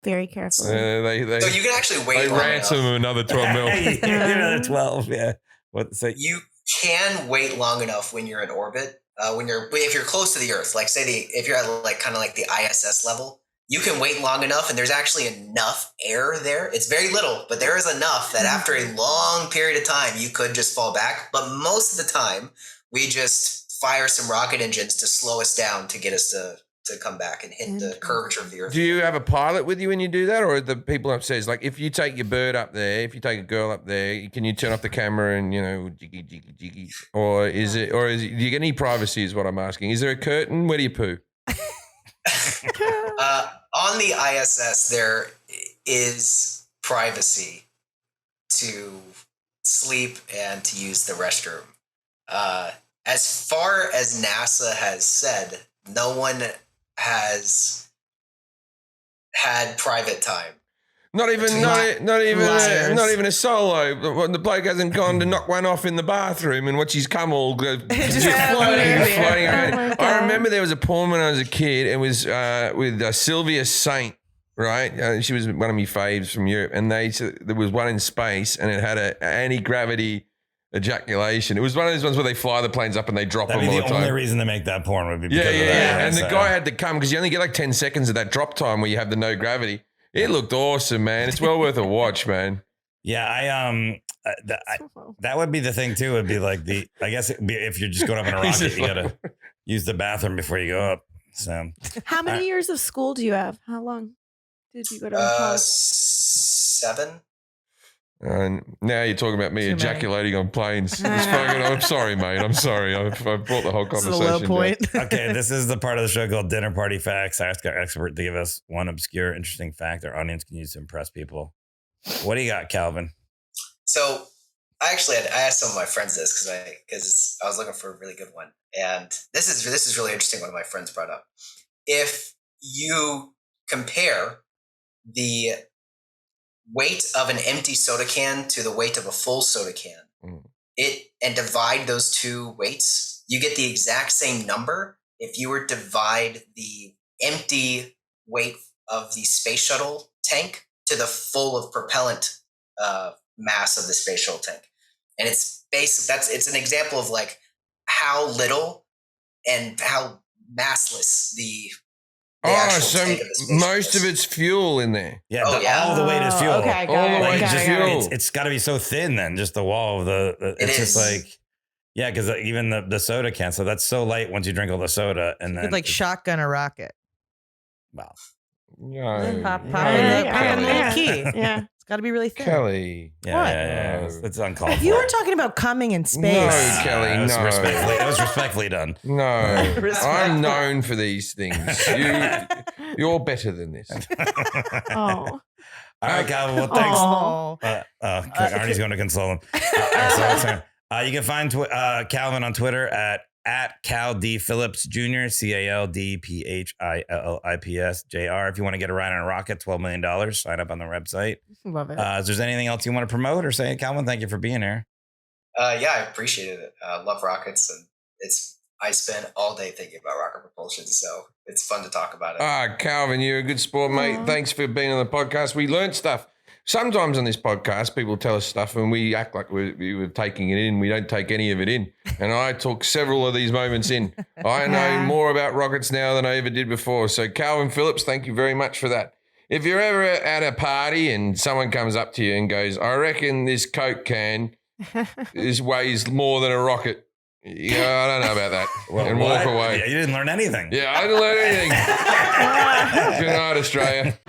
Very careful. They So you can actually wait they long ransom enough. him another 12 mil. Another 12. Yeah. What? So You can wait long enough when you're in orbit. If you're close to the Earth, like if you're at like kind of like the ISS level, you can wait long enough, and there's actually enough air there. It's very little, but there is enough that after a long period of time, you could just fall back. But most of the time, we just fire some rocket engines to slow us down to get us to come back and hit the curvature of the Earth. Do you have a pilot with you when you do that, or are the people upstairs? Like, if you take your bird up there, if you take a girl up there, can you turn off the camera and jiggy jiggy jiggy, or is it? Do you get any privacy? Is what I'm asking. Is there a curtain? Where do you poo? On the ISS, there is privacy to sleep and to use the restroom. As far as NASA has said, no one has had private time. Not even a solo. The bloke hasn't gone to knock one off in the bathroom and watch his cum all go just floating around. Oh my God. I remember there was a porn when I was a kid. It was with Sylvia Saint, right? She was one of my faves from Europe, and there was one in space, and it had an anti-gravity ejaculation. It was one of those ones where they fly the planes up and they drop that'd them be all the the time. only reason to make that porn would be because Yeah. of that. And the So- guy had to come because you only get like 10 seconds of that drop time where you have the no gravity. It looked awesome, man. It's well worth a watch, man. Yeah, that would be the thing too. Would be like I guess if you're just going up in a He's rocket, just you gotta use the bathroom before you go up. So How many years of school do you have? How long did you go to college? 7. And now you're talking about me Too many. ejaculating on planes. It's fucking, I'm sorry, mate. I'm sorry. I've brought the whole This is conversation a low down. point. okay, this is the part of the show called Dinner Party Facts. I ask our expert to give us one obscure, interesting fact our audience can use to impress people. What do you got, Calvin? So I asked some of my friends this because I was looking for a really good one, and this is really interesting. One of my friends brought up: if you compare the weight of an empty soda can to the weight of a full soda can, and divide those two weights, you get the exact same number. If you were to divide the empty weight of the space shuttle tank to the full of propellant mass of the space shuttle tank. And it's an example of like how little and how massless the the Oh, actual so tank of the spaceship most of is. it's fuel in there. Yeah, Oh, yeah. all the weight is fuel. Okay, got All it. the way got to it, fuel. got it. It's got to be so thin then, just the wall of the It it's just is. like, yeah, because even the soda can, so that's so light once you drink all the soda. And You then could like it's- shotgun a rocket. wow. No. Pop no, in the Kelly. little key. Yeah. It's got to be really thin. Kelly. Yeah, What? yeah. It's uncalled for. You were talking about coming in space. No, Kelly, It was no. It was respectfully done. No, Respect. I'm known for these things. You're better than this. Oh. All right, Calvin. Well, thanks. Oh. Arnie's going to console him. You can find Calvin on Twitter at Cal D Phillips Jr. CALDPHILLIPS JR. If you want to get a ride on a rocket, $12 million. Sign up on the website. Love it. Is there anything else you want to promote or say, Calvin? Thank you for being here. Yeah, I appreciated it. Love rockets, and I spend all day thinking about rocket propulsion, so it's fun to talk about it. Calvin, you're a good sport, mate. Aw. Thanks for being on the podcast. We learned stuff. Sometimes on this podcast, people tell us stuff and we act like we were taking it in. We don't take any of it in. And I took several of these moments in. I know Yeah. more about rockets now than I ever did before. So, Calvin Phillips, thank you very much for that. If you're ever at a party and someone comes up to you and goes, I reckon this Coke can weighs more than a rocket. Yeah, I don't know about that. And walk What? away. Yeah, you didn't learn anything. Yeah, I didn't learn anything. Good night, Australia.